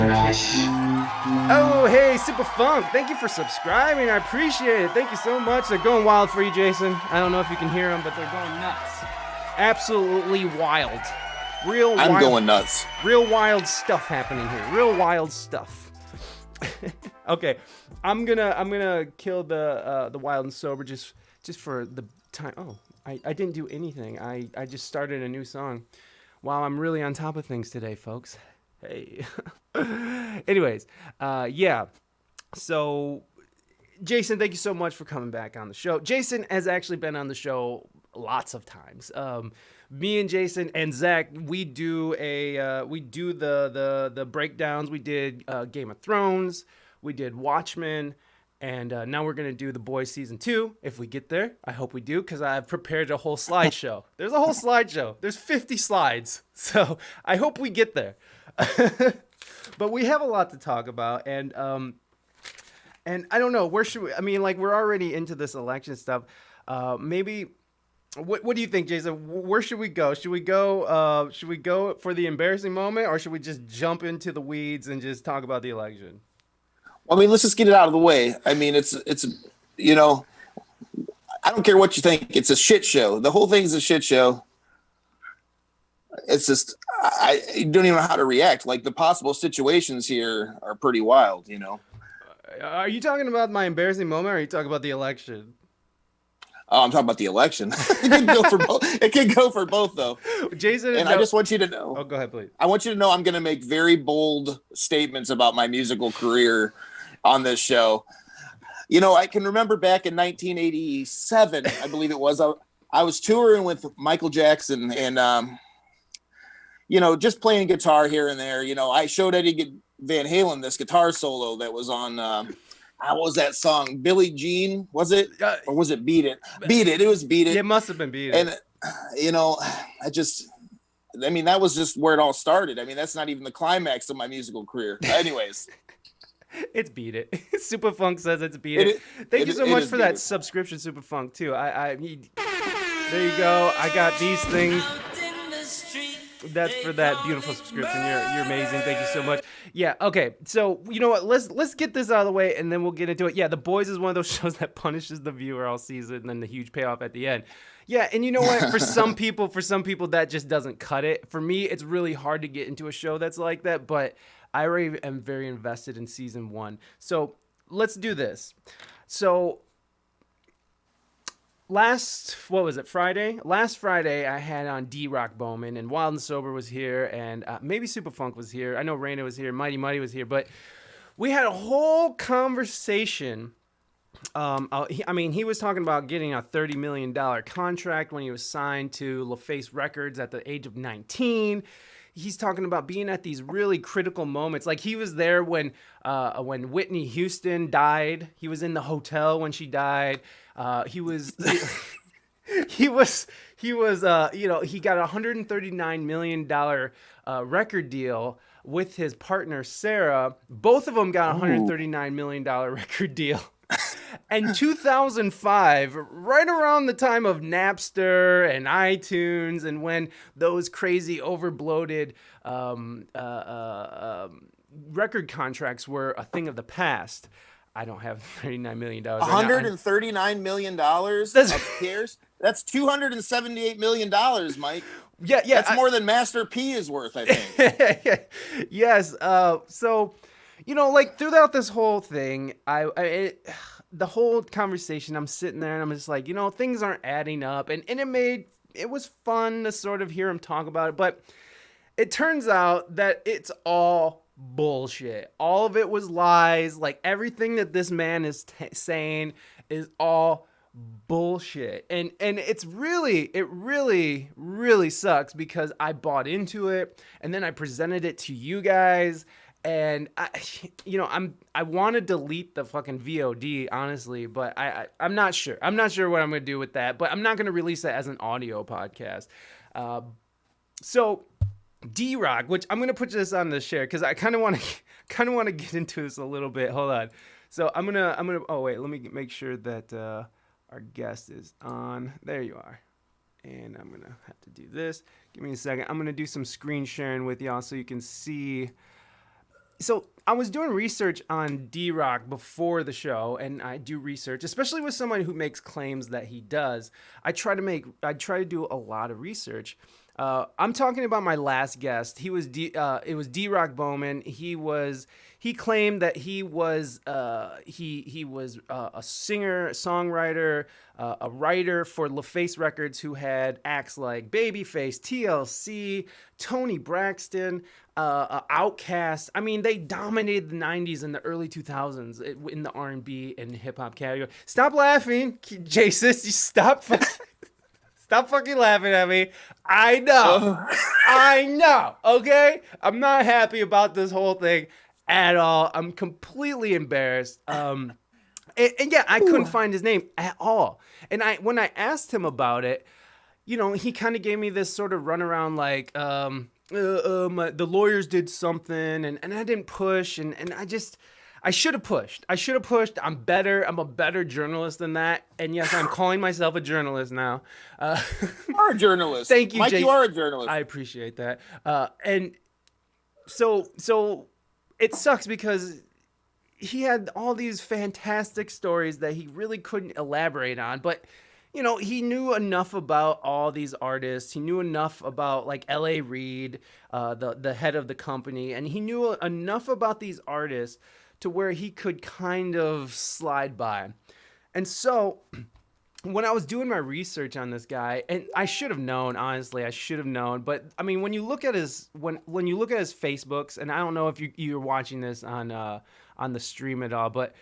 Oh, hey, Super Funk. Thank you for subscribing. I appreciate it. Thank you so much. They're going wild for you, Jason. I don't know if you can hear them, but they're going nuts. Absolutely wild. I'm going nuts. Real wild stuff happening here. Real wild stuff. Okay, I'm gonna kill the wild and sober just for the time. Oh, I didn't do anything. I just started a new song. Wow, I'm really on top of things today, folks. Hey. Anyways, yeah. So, Jason, thank you so much for coming back on the show. Jason has actually been on the show lots of times. Me and Jason and Zach, we do the breakdowns. We did Game of Thrones. We did Watchmen. And now we're going to do The Boys Season 2, if we get there. I hope we do, because I've prepared a whole slideshow. There's a whole slideshow. There's 50 slides. So I hope we get there. But we have a lot to talk about. And I don't know, where should we, I mean, like, we're already into this election stuff. Maybe, what do you think, Jason? Where should we go? Should we go for the embarrassing moment, or should we just jump into the weeds and just talk about the election? I mean, let's just get it out of the way. I mean, it's you know, I don't care what you think. It's a shit show. The whole thing's a shit show. It's just, I don't even know how to react. Like, the possible situations here are pretty wild, you know. Are you talking about my embarrassing moment, or are you talking about the election? Oh, I'm talking about the election. It can go for both. It can go for both, though. Jason, and I just want you to know. Oh, go ahead, please. I want you to know I'm going to make very bold statements about my musical career on this show. You know, I can remember back in 1987, I believe it was, I was touring with Michael Jackson and, you know, just playing guitar here and there. You know, I showed Eddie Van Halen this guitar solo that was on, what was that song? Billie Jean, was it? Or was it Beat It? Beat It. It was Beat It. It must have been Beat It. And, you know, I mean, that was just where it all started. I mean, that's not even the climax of my musical career. Anyways. It's Beat It. Super Funk says it's Beat It. Thank you so much for that subscription, Super Funk, too. There you go. I got these things. That's for that beautiful subscription. You're amazing. Thank you so much. Yeah, okay. So, you know what? Let's get this out of the way, and then we'll get into it. Yeah, The Boys is one of those shows that punishes the viewer all season, and then the huge payoff at the end. Yeah, and you know what? For some people, that just doesn't cut it. For me, it's really hard to get into a show that's like that, but I already am very invested in season 1. So let's do this. So last Friday? Last Friday, I had on D-Rock Bowman, and Wild and Sober was here, and maybe Super Funk was here. I know Reina was here, Mighty was here, but we had a whole conversation. I mean, he was talking about getting a $30 million contract when he was signed to LaFace Records at the age of 19. He's talking about being at these really critical moments. Like, he was there when Whitney Houston died. He was in the hotel when she died. He was, you know, he got a $139 million record deal with his partner, Sarah. Both of them got a $139 million record deal. And 2005, right around the time of Napster and iTunes, and when those crazy overbloated record contracts were a thing of the past. I don't have $39 million. $139 million appears. That's $278 million, Mike. Yeah. That's more than Master P is worth, I think. Yes. So, you know, like, throughout this whole thing, the whole conversation, I'm sitting there and I'm just like, you know, things aren't adding up. And it was fun to sort of hear him talk about it. But it turns out that it's all bullshit. All of it was lies. Like, everything that this man is saying is all bullshit. And it really sucks, because I bought into it, and then I presented it to you guys. And I want to delete the fucking VOD, honestly, but I'm not sure. I'm not sure what I'm going to do with that, but I'm not going to release that as an audio podcast. So D-Rock, which I'm going to put this on the share, because I kind of want to get into this a little bit. Hold on. So I'm gonna. Oh wait, let me make sure that our guest is on. There you are. And I'm gonna have to do this. Give me a second. I'm gonna do some screen sharing with y'all so you can see. So I was doing research on D-Rock before the show, and I do research, especially with someone who makes claims that he does. I try to do a lot of research. I'm talking about my last guest. It was D-Rock Bowman. He claimed that he was a singer, songwriter, a writer for LaFace Records, who had acts like Babyface, TLC, Tony Braxton, Outkast. I mean, they dominated the '90s and the early 2000s in the R&B and hip hop category. Stop laughing, Jason. You stop. Stop fucking laughing at me. I know. I know. Okay? I'm not happy about this whole thing at all. I'm completely embarrassed. And yeah, I couldn't find his name at all. And when I asked him about it, he kind of gave me this sort of runaround like, the lawyers did something and I didn't push. And I should have pushed. I'm better. I'm a better journalist than that. And yes, I'm calling myself a journalist now. You are a journalist. Thank you, Mike. Jason. You are a journalist. I appreciate that. And so it sucks because he had all these fantastic stories that he really couldn't elaborate on. But he knew enough about all these artists. He knew enough about like L.A. Reid, the head of the company, and he knew enough about these artists to where he could kind of slide by. And so when I was doing my research on this guy, and I should have known, honestly, but I mean, when you look at his Facebooks, and I don't know if you're watching this on the stream at all, but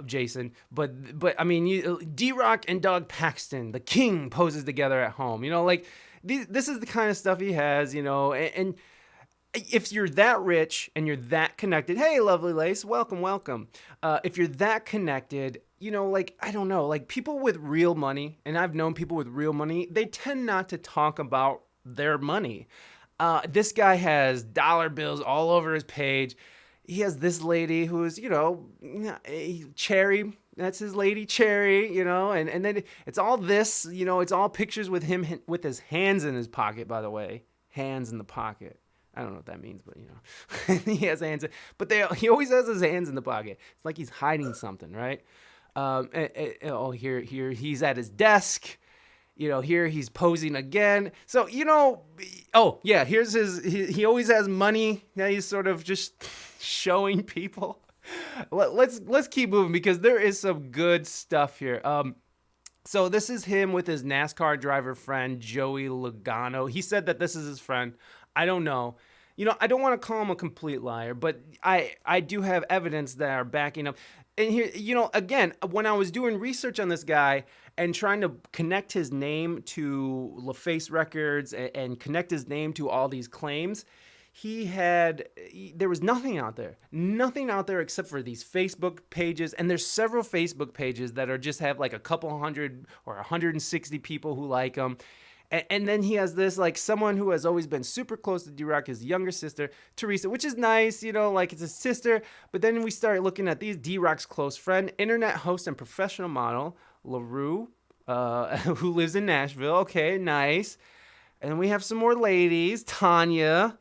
Jason, but I mean, D-Rock and Doug Paxton, the king, poses together at home. This is the kind of stuff he has, and if you're that rich and you're that connected, hey, lovely lace, welcome. If you're that connected, I don't know, like people with real money, and I've known people with real money, they tend not to talk about their money. This guy has dollar bills all over his page. He has this lady who's, Cherry. That's his lady, Cherry, and then it's all this, it's all pictures with him with his hands in his pocket, by the way. Hands in the pocket. I don't know what that means, but he has hands. But he always has his hands in the pocket. It's like he's hiding something, right? Here he's at his desk. Here he's posing again. So here's his. He always has money. Now he's sort of just showing people. Let's keep moving because there is some good stuff here. So this is him with his NASCAR driver friend Joey Logano. He said that this is his friend. I don't know. I don't want to call him a complete liar, but I do have evidence that are backing up. And here, again, when I was doing research on this guy and trying to connect his name to LaFace Records and connect his name to all these claims, there was nothing out there except for these Facebook pages. And there's several Facebook pages that just have like a couple hundred or 160 people who like him. And then he has this, like, someone who has always been super close to D-Rock, his younger sister, Teresa, which is nice, like it's a sister. But then we start looking at these D-Rock's close friend, internet host and professional model, LaRue, who lives in Nashville. Okay, nice. And then we have some more ladies, Tanya.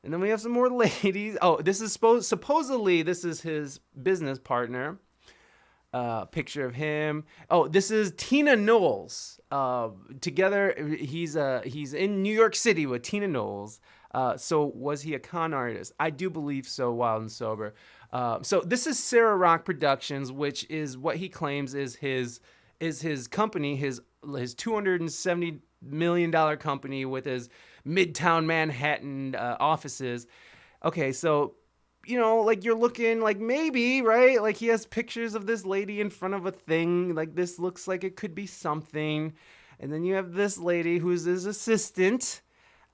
And then we have some more ladies. Oh, this is supposedly this is his business partner. Picture of him. Oh, this is Tina Knowles. Together, he's in New York City with Tina Knowles. So was he a con artist? I do believe so, Wild and Sober. So this is Sarah Rock Productions, which is what he claims is his company, his $270 million company with his Midtown Manhattan offices. Okay, so like you're looking like maybe, right? Like he has pictures of this lady in front of a thing. Like this looks like it could be something. And then you have this lady who's his assistant.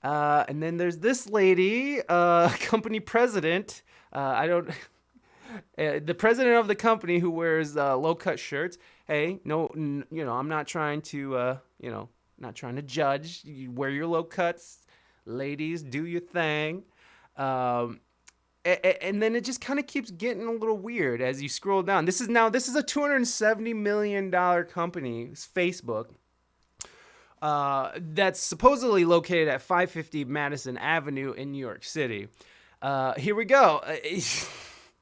And then there's this lady, company president. The president of the company who wears low-cut shirts. Hey, no, I'm not trying to, not trying to judge. You wear your low cuts. Ladies, do your thing. And then it just kind of keeps getting a little weird as you scroll down. This is a $270 million company, Facebook, that's supposedly located at 550 Madison Avenue in New York City. Here we go.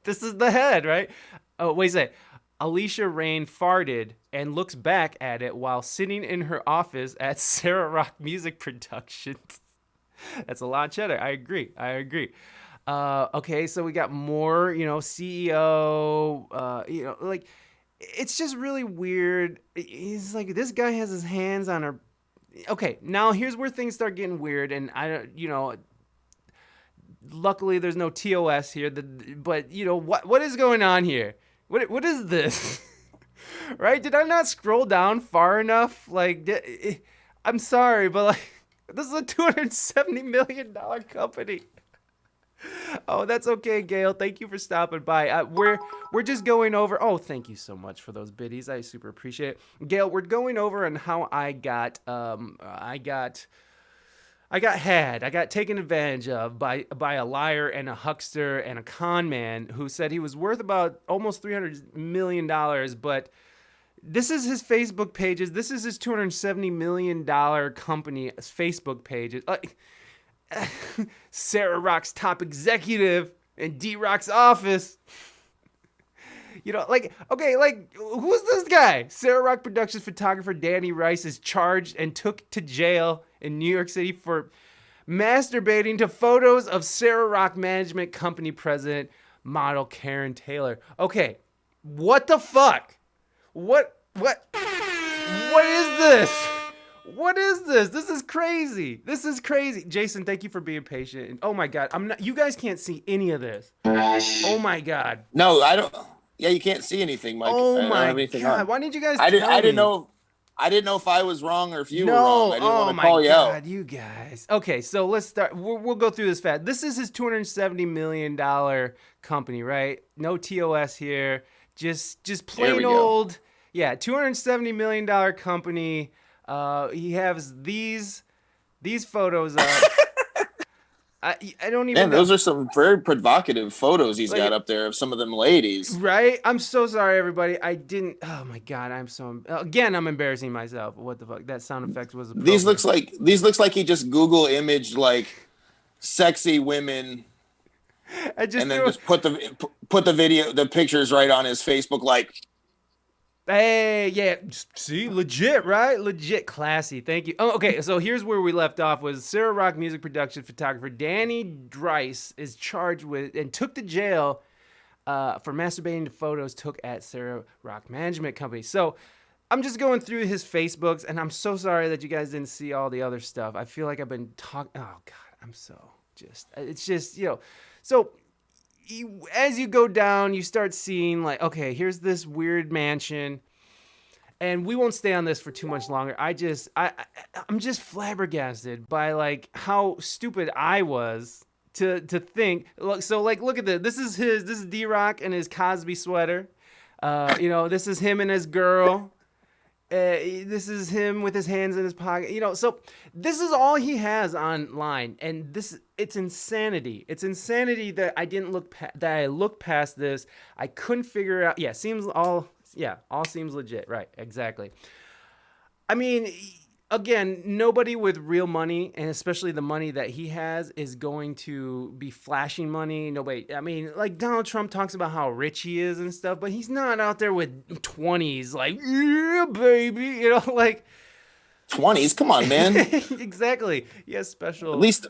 This is the head, right? Oh, wait a second. Alicia Rain farted and looks back at it while sitting in her office at Sarah Rock Music Productions. That's a lot of cheddar. I agree. Okay, so we got more, CEO, like, it's just really weird. He's like, this guy has his hands on her. Okay, now here's where things start getting weird, and I don't, luckily there's no TOS here, but what is going on here? What is this? Right? Did I not scroll down far enough? Like, I'm sorry, but like, this is a $270 million company. Oh, that's okay, Gail. Thank you for stopping by. We're just going over. Oh, thank you so much for those biddies. I super appreciate it, Gail. We're going over on how I got taken advantage of by a liar and a huckster and a con man who said he was worth about almost $300 million, but this is his Facebook pages. This is his $270 million company's Facebook pages. Sarah Rock's top executive in D-Rock's office. Okay, like, who's this guy? Sarah Rock Productions photographer Danny Rice is charged and took to jail in New York City for masturbating to photos of Sarah Rock Management Company president, model Karen Taylor. Okay, what the fuck? What is this? What is this? This is crazy. Jason, thank you for being patient. And oh my God, you guys can't see any of this. Oh my God. No, I don't. Yeah, you can't see anything, Mike. Oh my God. Why didn't you guys I didn't know. I didn't know if I was wrong or if you were wrong. I didn't want to call you out. Oh my God, you guys. Okay, so let's start. We'll go through this fast. This is his $270 million company, right? No TOS here. Just plain old. Go. Yeah, $270 million company. He has these photos up. I don't even know. Those are some very provocative photos he's got up there of some of them ladies. Right? I'm so sorry, everybody. I didn't. Oh my God, I'm embarrassing myself. What the fuck? That sound effect was. These looks like he just Google imaged like sexy women, and then just put the pictures right on his Facebook like. Hey, yeah, see, legit, right? Legit, classy. Thank you. Oh, okay, so here's where we left off was Sarah Rock Music Production photographer Danny Rice is charged with and took to jail for masturbating to photos took at Sarah Rock Management Company. So I'm just going through his Facebooks, and I'm so sorry that you guys didn't see all the other stuff. I feel like I've been talking. Oh, God, it's just, so... As you go down, you start seeing like, okay, here's this weird mansion, and we won't stay on this for too much longer. I'm just flabbergasted by like how stupid I was to think. So like, look at this. This is D-Rock and his Cosby sweater. This is him and his girl. This is him with his hands in his pocket. So this is all he has online, and it's insanity. It's insanity that I didn't that I looked past this. I couldn't figure out. Yeah, all seems legit. Right, exactly. I mean, again, nobody with real money, and especially the money that he has, is going to be flashing money. Nobody. I mean, like Donald Trump talks about how rich he is and stuff, but he's not out there with 20s like, yeah, baby, like 20s. Come on, man. Exactly. Yes, special. At least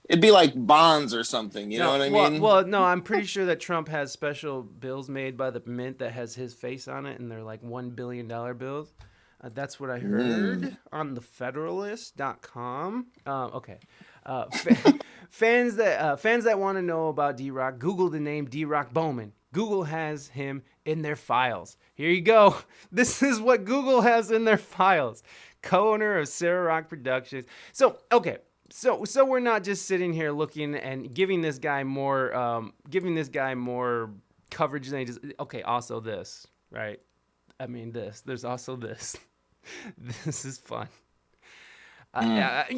it'd be like bonds or something. You know what I mean? Well, no, I'm pretty sure that Trump has special bills made by the mint that has his face on it, and they're like $1 billion bills. That's what I heard on the Federalist.com. Okay. Fans that want to know about D-Rock, Google the name D-Rock Bowman. Google has him in their files. Here you go. This is what Google has in their files. Co-owner of Sarah Rock Productions. So, okay. So we're not just sitting here looking and giving this guy more coverage than he just. Okay, also this, right? I mean, there's also this. This is fun. I'm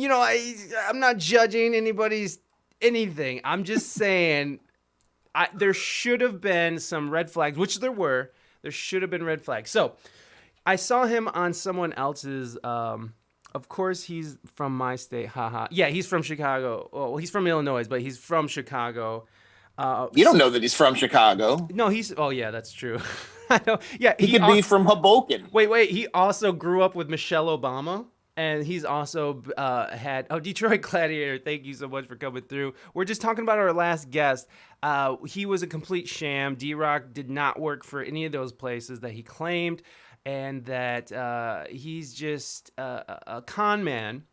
not judging anybody's anything. I'm just saying there should have been some red flags, which there were. There should have been red flags. So I saw him on someone else's of course he's from my state. Haha. Yeah, he's from Chicago. Well, he's from Illinois, but he's from Chicago. You don't know that he's from Chicago. No, he's. Oh yeah, that's true. I know. Yeah, He could be from Hoboken. Wait. He also grew up with Michelle Obama, and he's also had. Oh, Detroit Gladiator. Thank you so much for coming through. We're just talking about our last guest. He was a complete sham. D-Rock did not work for any of those places that he claimed, and that he's just a con man.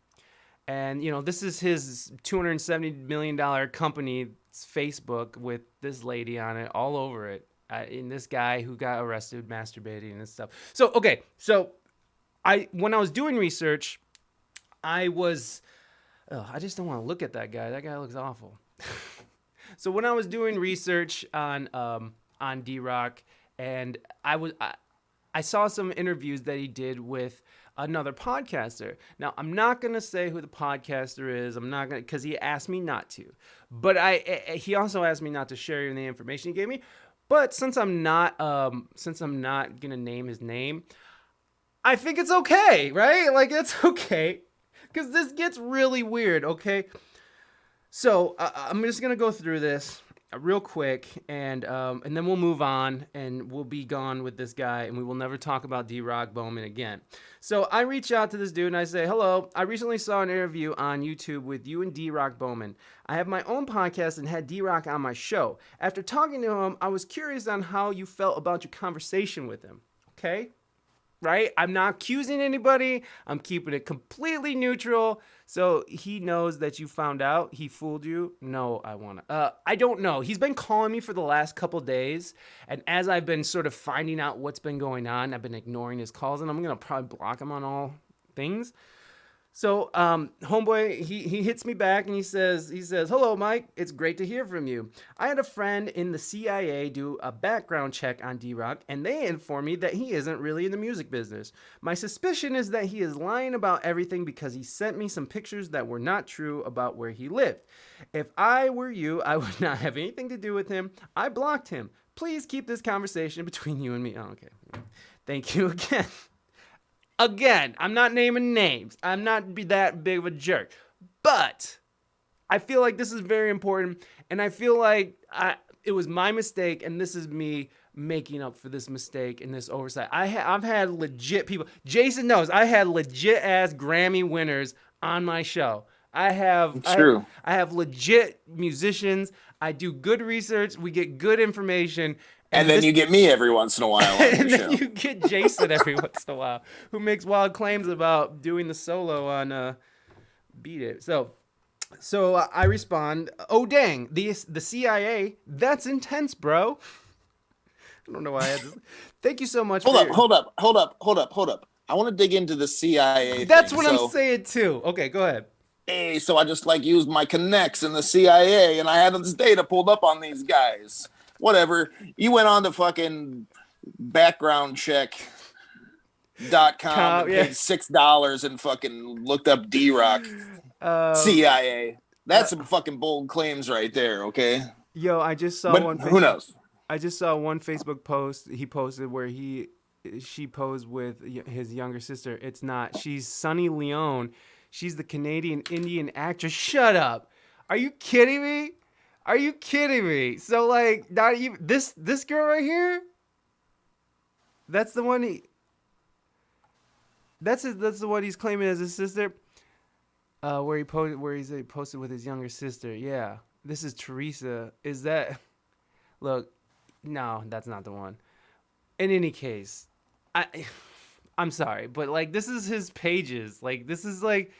And this is his $270 million company. Facebook with this lady on it all over it, and this guy who got arrested masturbating and stuff. So when I was doing research, I just don't want to look at that guy. That guy looks awful. So when I was doing research on D-Rock, and I saw some interviews that he did with another podcaster. Now, I'm not going to say who the podcaster is. I'm not going to, because he asked me not to. But he also asked me not to share the information he gave me. But since I'm not going to name his name, I think it's okay, right? Like, it's okay. Because this gets really weird, okay? So, I'm just going to go through this real quick, and then we'll move on, and we'll be gone with this guy, and we will never talk about D-Rock Bowman again. So I reach out to this dude, and I say, hello, I recently saw an interview on YouTube with you and D-Rock Bowman. I have my own podcast and had D-Rock on my show. After talking to him, I was curious on how you felt about your conversation with him. Okay? Right? I'm not accusing anybody. I'm keeping it completely neutral. So he knows that you found out. He fooled you. No, I don't know. He's been calling me for the last couple days. And as I've been sort of finding out what's been going on, I've been ignoring his calls, and I'm going to probably block him on all things. So, homeboy, he hits me back and he says, hello, Mike. It's great to hear from you. I had a friend in the CIA do a background check on D-Rock, and they informed me that he isn't really in the music business. My suspicion is that he is lying about everything because he sent me some pictures that were not true about where he lived. If I were you, I would not have anything to do with him. I blocked him. Please keep this conversation between you and me. Oh, okay. Thank you again. Again, I'm not naming names. I'm not that big of a jerk. But I feel like this is very important, and I feel like it was my mistake, and this is me making up for this mistake and this oversight. I've had legit people. Jason knows I had legit ass Grammy winners on my show. I have legit musicians. I do good research. We get good information. And then you get me every once in a while on and your then show. you get Jason every once in a while, who makes wild claims about doing the solo on Beat It. So I respond, oh, dang, the CIA, that's intense, bro. I don't know why I had this. Thank you so much. Hold up. I want to dig into the CIA That's thing. what I'm saying, too. Okay, go ahead. Hey, so I just used my connects in the CIA, and I had this data pulled up on these guys. Whatever. You went on to fucking backgroundcheck.com and paid $6 and fucking looked up D-Rock CIA. That's some fucking bold claims right there, okay? Yo, I just saw one. Who knows? I just saw one Facebook post he posted where she posed with his younger sister. It's not. She's Sunny Leone. She's the Canadian Indian actress. Shut up. Are you kidding me? Are you kidding me? So like, not even this girl right here. That's the one That's the one he's claiming as his sister. Where he's posted with his younger sister. Yeah, this is Teresa. Is that? Look, no, that's not the one. In any case, I'm sorry, but like this is his pages. Like this is like.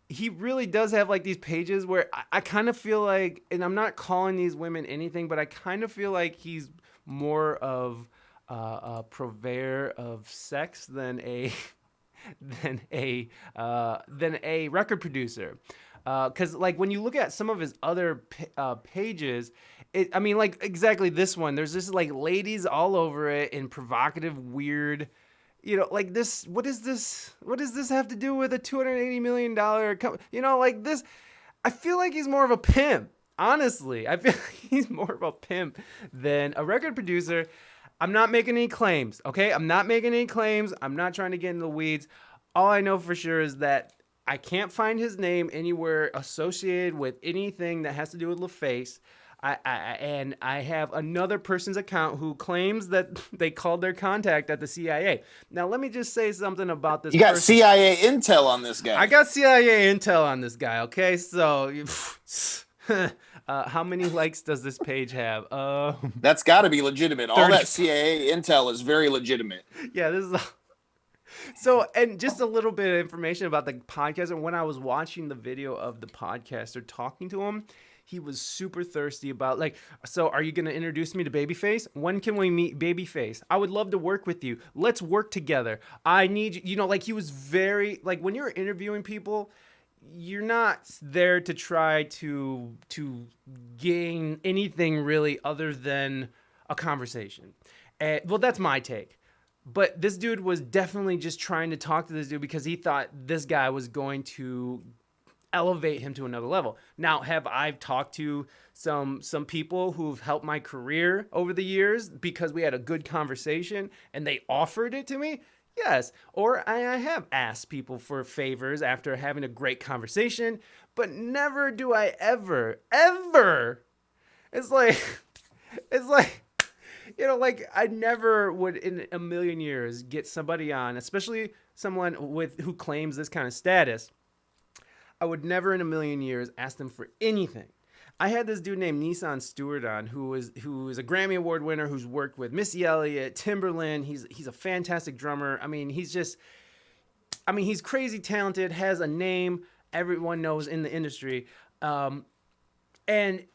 He really does have like these pages where I kind of feel like, and I'm not calling these women anything, but I kind of feel like he's more of a purveyor of sex than a record producer. Because like when you look at some of his other pages, like exactly this one, there's just like ladies all over it in provocative, weird. Like this, what does this have to do with a $280 million company? Like this, I feel like he's more of a pimp. Honestly, I feel like he's more of a pimp than a record producer. I'm not making any claims, okay? I'm not making any claims. I'm not trying to get in the weeds. All I know for sure is that I can't find his name anywhere associated with anything that has to do with LaFace. And I have another person's account who claims that they called their contact at the CIA. Now, let me just say something about this. You got person. CIA intel on this guy. I got CIA intel on this guy. Okay, so how many likes does this page have? That's got to be legitimate. 30. All that CIA intel is very legitimate. Yeah, this is. So, and just a little bit of information about the podcast. And when I was watching the video of the podcaster talking to him, he was super thirsty about like, so are you going to introduce me to Babyface? When can we meet Babyface? I would love to work with you. Let's work together. I need you, like he was very, like when you're interviewing people, you're not there to try to gain anything really other than a conversation. Well, that's my take. But this dude was definitely just trying to talk to this dude because he thought this guy was going to elevate him to another level. Now, have I talked to some people who've helped my career over the years because we had a good conversation and they offered it to me? Yes. Or I have asked people for favors after having a great conversation, but never do I ever, it's like, you know, like I never would in a million years get somebody on, especially someone who claims this kind of status. I would never in a million years ask them for anything. I had this dude named Nissan Stewart on who is a Grammy Award winner who's worked with Missy Elliott, Timberland. He's a fantastic drummer. I mean, he's crazy talented, has a name everyone knows in the industry. And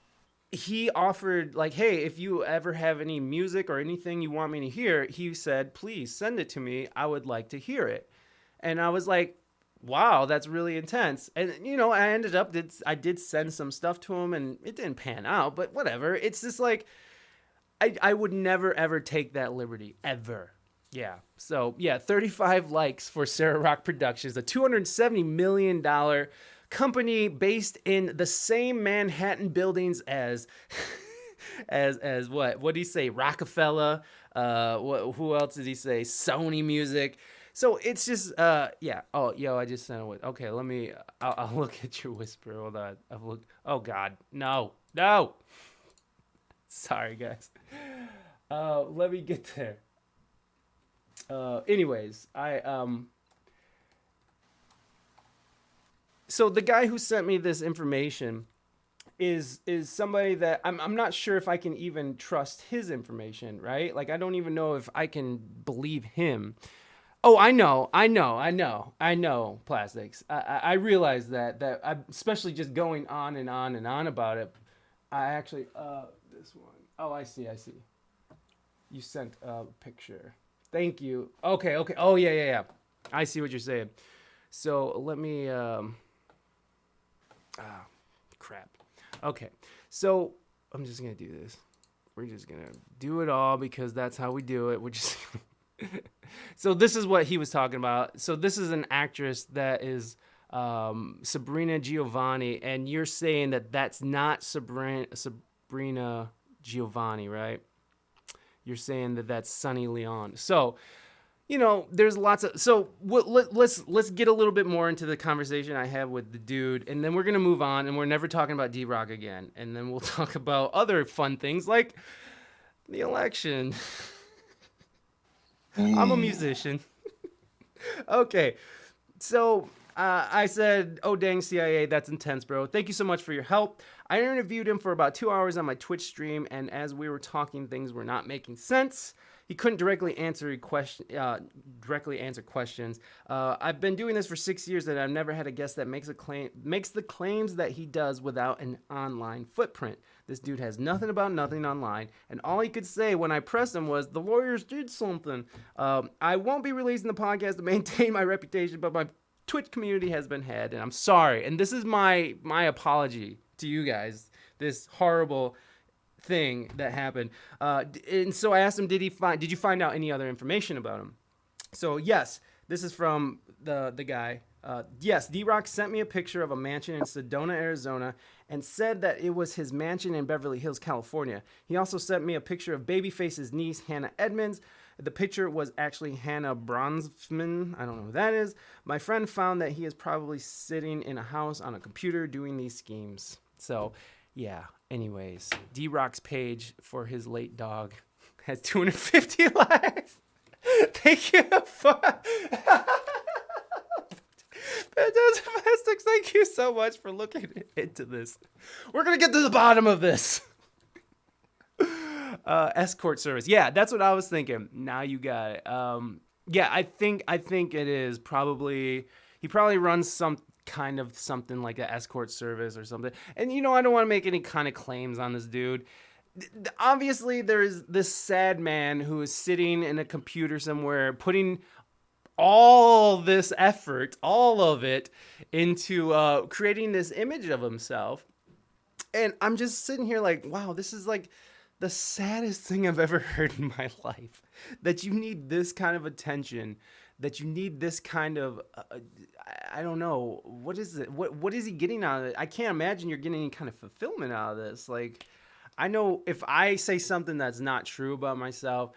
he offered like, hey, if you ever have any music or anything you want me to hear, he said, please send it to me. I would like to hear it. And I was like, wow, that's really intense. And, you know, I did send some stuff to him and it didn't pan out, but whatever. It's just like, I would never, ever take that liberty, ever. Yeah. So, yeah, 35 likes for Sarah Rock Productions, a $270 million company based in the same Manhattan buildings as what do you say, Rockefeller, who else did he say, Sony Music. So it's just yeah. Oh, yo, I just sent it. Okay, I'll look at your whisper. Hold on. Oh God, no. Sorry, guys. Let me get there. Anyways, so the guy who sent me this information is somebody that I'm not sure if I can even trust his information, right? Like I don't even know if I can believe him. Oh, I know, Plastics. I realize that I'm especially just going on and on and on about it. I actually, this one. Oh, I see. You sent a picture. Thank you. Okay. Oh, yeah. I see what you're saying. So let me, crap. Okay. So I'm just going to do this. We're just going to do it all because that's how we do it. We're just... So this is what he was talking about. So this is an actress that is Sabrina Giovanni, and you're saying that that's not Sabrina Giovanni, right? You're saying that that's Sunny Leon. So, you know, there's lots of... So let's get a little bit more into the conversation I have with the dude, and then we're going to move on, and we're never talking about D-Rock again. And then we'll talk about other fun things like the election. I'm a musician. Okay. So I said, oh, dang, CIA, that's intense, bro. Thank you so much for your help. I interviewed him for about 2 hours on my Twitch stream, and as we were talking, things were not making sense. He couldn't directly answer questions. I've been doing this for 6 years, and I've never had a guest that makes the claims that he does without an online footprint. This dude has nothing about nothing online, and all he could say when I pressed him was, the lawyers did something. I won't be releasing the podcast to maintain my reputation, but my Twitch community has been had, and I'm sorry. And this is my apology to you guys. This horrible thing that happened. And so I asked him, did you find out any other information about him? So yes, this is from the guy. Yes, D-Rock sent me a picture of a mansion in Sedona, Arizona, and said that it was his mansion in Beverly Hills, California. He also sent me a picture of Babyface's niece, Hannah Edmonds. The picture was actually Hannah Bronsman. I don't know who that is. My friend found that he is probably sitting in a house on a computer doing these schemes. So, yeah. Anyways, D-Rock's page for his late dog has 250 likes. Thank you for... Fantastic. Thank you so much for looking into this. We're going to get to the bottom of this. Escort service. Yeah, that's what I was thinking. Now you got it. Yeah, I think it is probably, he probably runs some kind of something like an escort service or something. And I don't want to make any kind of claims on this dude. Obviously, there is this sad man who is sitting in a computer somewhere putting all this effort, all of it, into creating this image of himself. And I'm just sitting here like, wow, this is like the saddest thing I've ever heard in my life. That you need this kind of attention, that you need this kind of, I don't know, what is it? What is he getting out of it? I can't imagine you're getting any kind of fulfillment out of this. Like, I know if I say something that's not true about myself,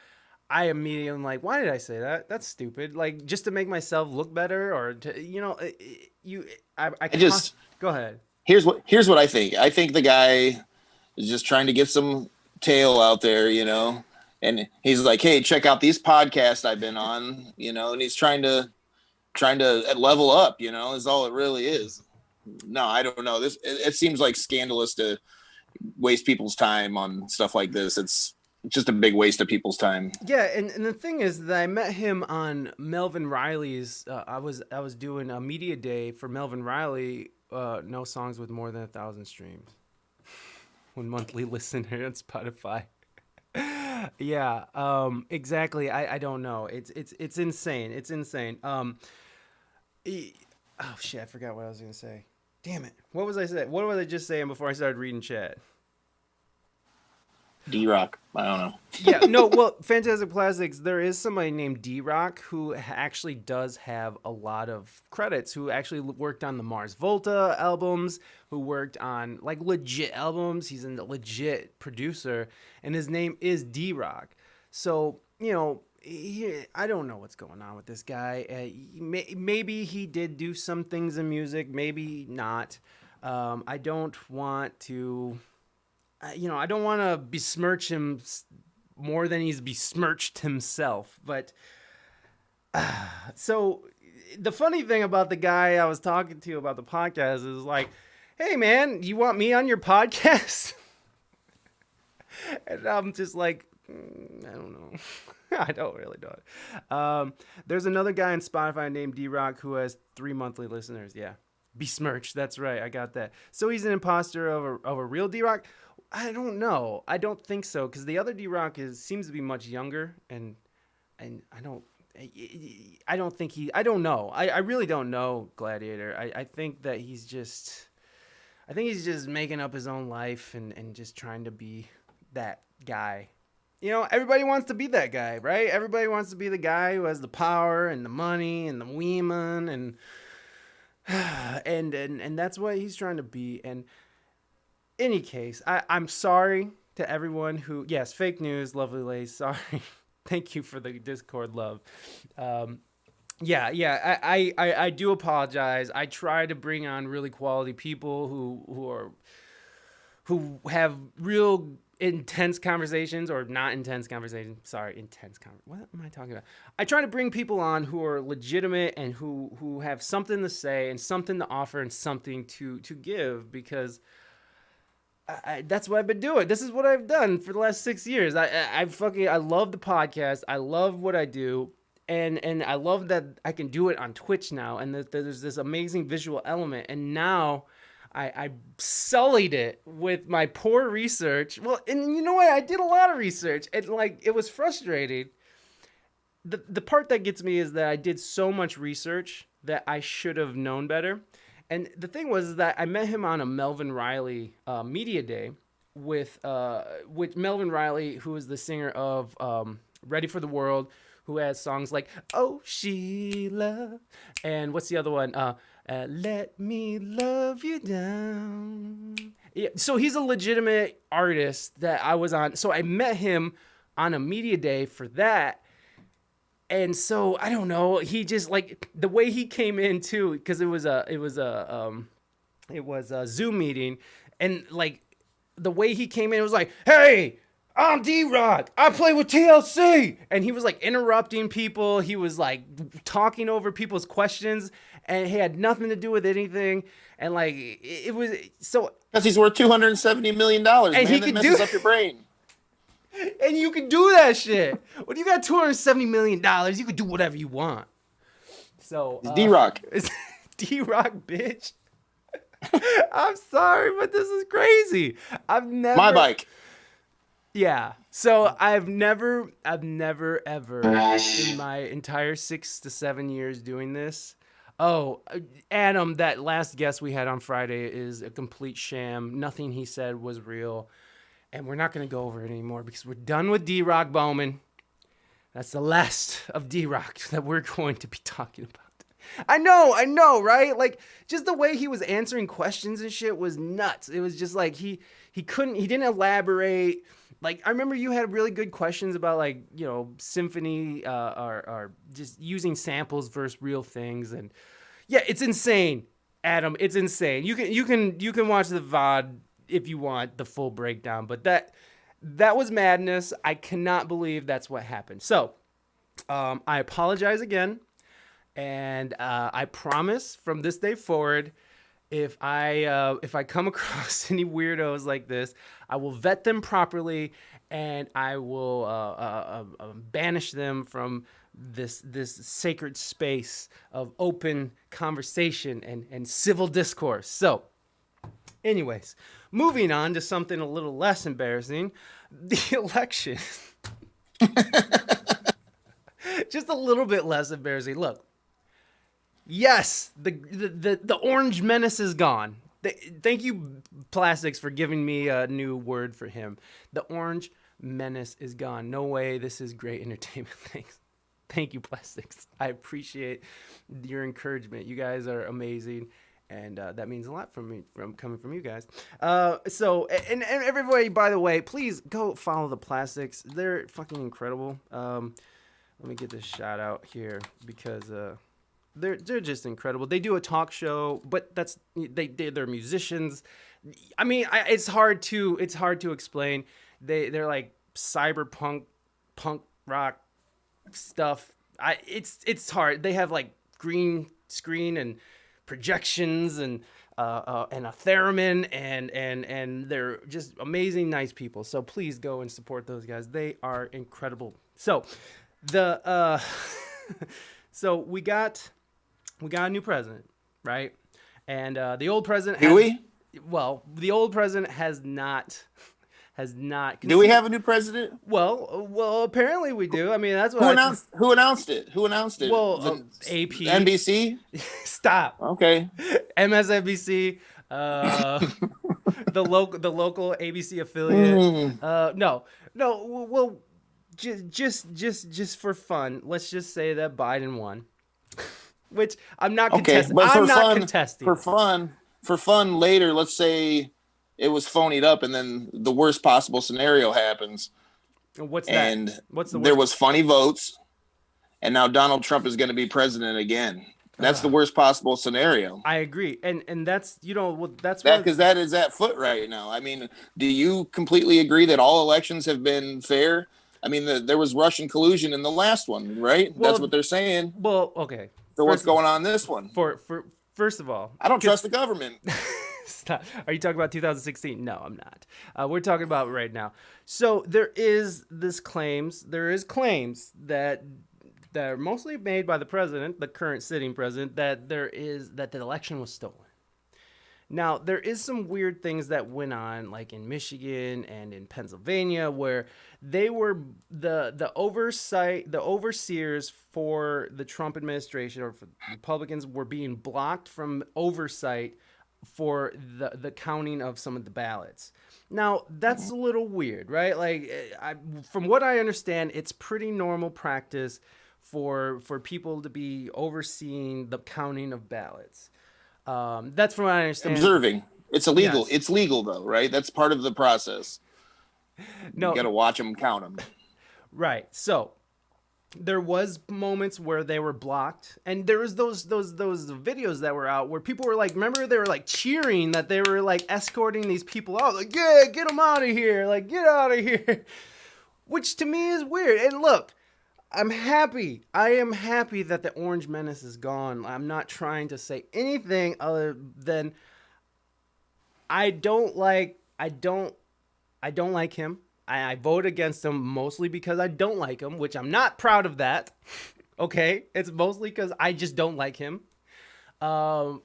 I immediately am like, why did I say that? That's stupid. Like, just to make myself look better, or to, I just go ahead. Here's what I think. I think the guy is just trying to get some tail out there, and he's like, hey, check out these podcasts I've been on, and he's trying to level up, is all it really is. No, I don't know. It seems like scandalous to waste people's time on stuff like this. It's just a big waste of people's time. Yeah, and the thing is that I met him on Melvin Riley's. I was doing a media day for Melvin Riley. No songs with more than 1,000 streams. One monthly listener on Spotify. Yeah, exactly. I don't know. It's insane. It's insane. Oh shit! I forgot what I was gonna say. Damn it! What was I saying? What was I just saying before I started reading chat? D-Rock. I don't know. Yeah, no, well, Fantastic Plastics, there is somebody named D-Rock who actually does have a lot of credits, who actually worked on the Mars Volta albums, who worked on, like, legit albums. He's a legit producer, and his name is D-Rock. So, I don't know what's going on with this guy. Maybe he did do some things in music, maybe not. I don't want to... I don't want to besmirch him more than he's besmirched himself. But so the funny thing about the guy I was talking to about the podcast is like, hey, man, you want me on your podcast? And I'm just like, I don't know. I don't really know it. There's another guy on Spotify named D-Rock who has 3 monthly listeners. Yeah. Besmirched. That's right. I got that. So he's an imposter of a real D-Rock. I don't know. I don't think so, because the other D-Rock seems to be much younger, and I don't think I don't know. I really don't know, Gladiator. I think that he's just making up his own life and just trying to be that guy. Everybody wants to be that guy, right? Everybody wants to be the guy who has the power and the money and the women and that's what he's trying to be. And any case, I'm sorry to everyone who, yes, fake news, lovely ladies, sorry. Thank you for the Discord love. Yeah, I do apologize. I try to bring on really quality people who have real intense conversations, or not intense conversations. Sorry, intense what am I talking about? I try to bring people on who are legitimate and who have something to say and something to offer and something to give, because that's what I've been doing. This is what I've done for the last 6 years. I love the podcast. I love what I do. And I love that I can do it on Twitch now, and that there's this amazing visual element. And now I sullied it with my poor research. Well, and you know what? I did a lot of research, and it was frustrating. The part that gets me is that I did so much research that I should have known better. And the thing was that I met him on a Melvin Riley media day with Melvin Riley, who is the singer of Ready for the World, who has songs like "Oh Sheila" and what's the other one? "Let Me Love You Down." Yeah, so he's a legitimate artist that I was on. So I met him on a media day for that. And so I don't know. He just like the way he came in too, because it was a Zoom meeting, and like the way he came in, it was like, "Hey, I'm D-Rock. I play with TLC," and he was like interrupting people. He was like talking over people's questions, and he had nothing to do with anything. And like it was so because he's worth $270 million, and man. he That could messes do up your brain. and you can do that shit. When you got $270 million, you can do whatever you want. So It's D-Rock. It's D-Rock, bitch. I'm sorry, but this is crazy. I've never My bike. Yeah. So I've never ever in my entire 6 to 7 years doing this. Oh, Adam, that last guest we had on Friday is a complete sham. Nothing he said was real. And we're not going to go over it anymore because we're done with D-Rock Bowman. That's the last of D-Rock that we're going to be talking about. I know, right? Like, just the way he was answering questions and shit was nuts. It was just like he didn't elaborate. Like, I remember you had really good questions about, like, you know, symphony or just using samples versus real things. And yeah, it's insane, Adam. It's insane. You can watch the VOD if you want the full breakdown, but that was madness. I cannot believe that's what happened. So I apologize again, and I promise from this day forward, if I come across any weirdos like this, I will vet them properly, and I will banish them from this sacred space of open conversation and civil discourse. So, anyways, moving on to something a little less embarrassing, the election. Just a little bit less embarrassing. Look, yes, the orange menace is gone. Thank you, Plastics, for giving me a new word for him. The orange menace is gone. No way. This is great entertainment. Thanks. Thank you, Plastics. I appreciate your encouragement. You guys are amazing. And that means a lot coming from you guys. So everybody, by the way, please go follow the Plastics. They're fucking incredible. Let me get this shout out here because they're just incredible. They do a talk show, but they're musicians. I mean, it's hard to explain. They're like cyberpunk, punk rock stuff. It's hard. They have like green screen and projections and a theremin and they're just amazing, nice people. So please go and support those guys. They are incredible. So so we got a new president, right? And the old president the old president has not. Do we have a new president? Well, apparently we do. I mean, that's what Who announced it? Well, AP, NBC. Stop. Okay. MSNBC, the local ABC affiliate. No. Well, just for fun, let's just say that Biden won, which I'm not contesting. But I'm not contesting. For fun, later, let's say it was phonied up, and then the worst possible scenario happens. What's that? And what's the worst? There was funny votes, and now Donald Trump is going to be president again. That's the worst possible scenario. I agree, and that's that's because that is at foot right now. I mean, do you completely agree that all elections have been fair? I mean, there was Russian collusion in the last one, right? Well, that's what they're saying. Well, okay. So what's going on in this one? First of all, I don't trust the government. Stop. Are you talking about 2016? No, I'm not. We're talking about right now. So there is claims that are mostly made by the president, the current sitting president, that the election was stolen. Now, there is some weird things that went on, like in Michigan and in Pennsylvania, where they were the overseers for the Trump administration or for Republicans were being blocked from oversight for the counting of some of the ballots. Now, that's a little weird, right? Like, from what I understand, it's pretty normal practice for people to be overseeing the counting of ballots. That's from what I understand. Observing. It's illegal. Yes. It's legal, though, right? That's part of the process. No, you got to watch them count them. Right. So there was moments where they were blocked, and there was those videos that were out where people were like, remember, they were like cheering that they were like escorting these people out, like, yeah, get them out of here, like, get out of here, which to me is weird. And look, I'm happy. I am happy that the Orange Menace is gone. I'm not trying to say anything other than I don't like him. I vote against him mostly because I don't like him, which I'm not proud of that. Okay, it's mostly because I just don't like him. And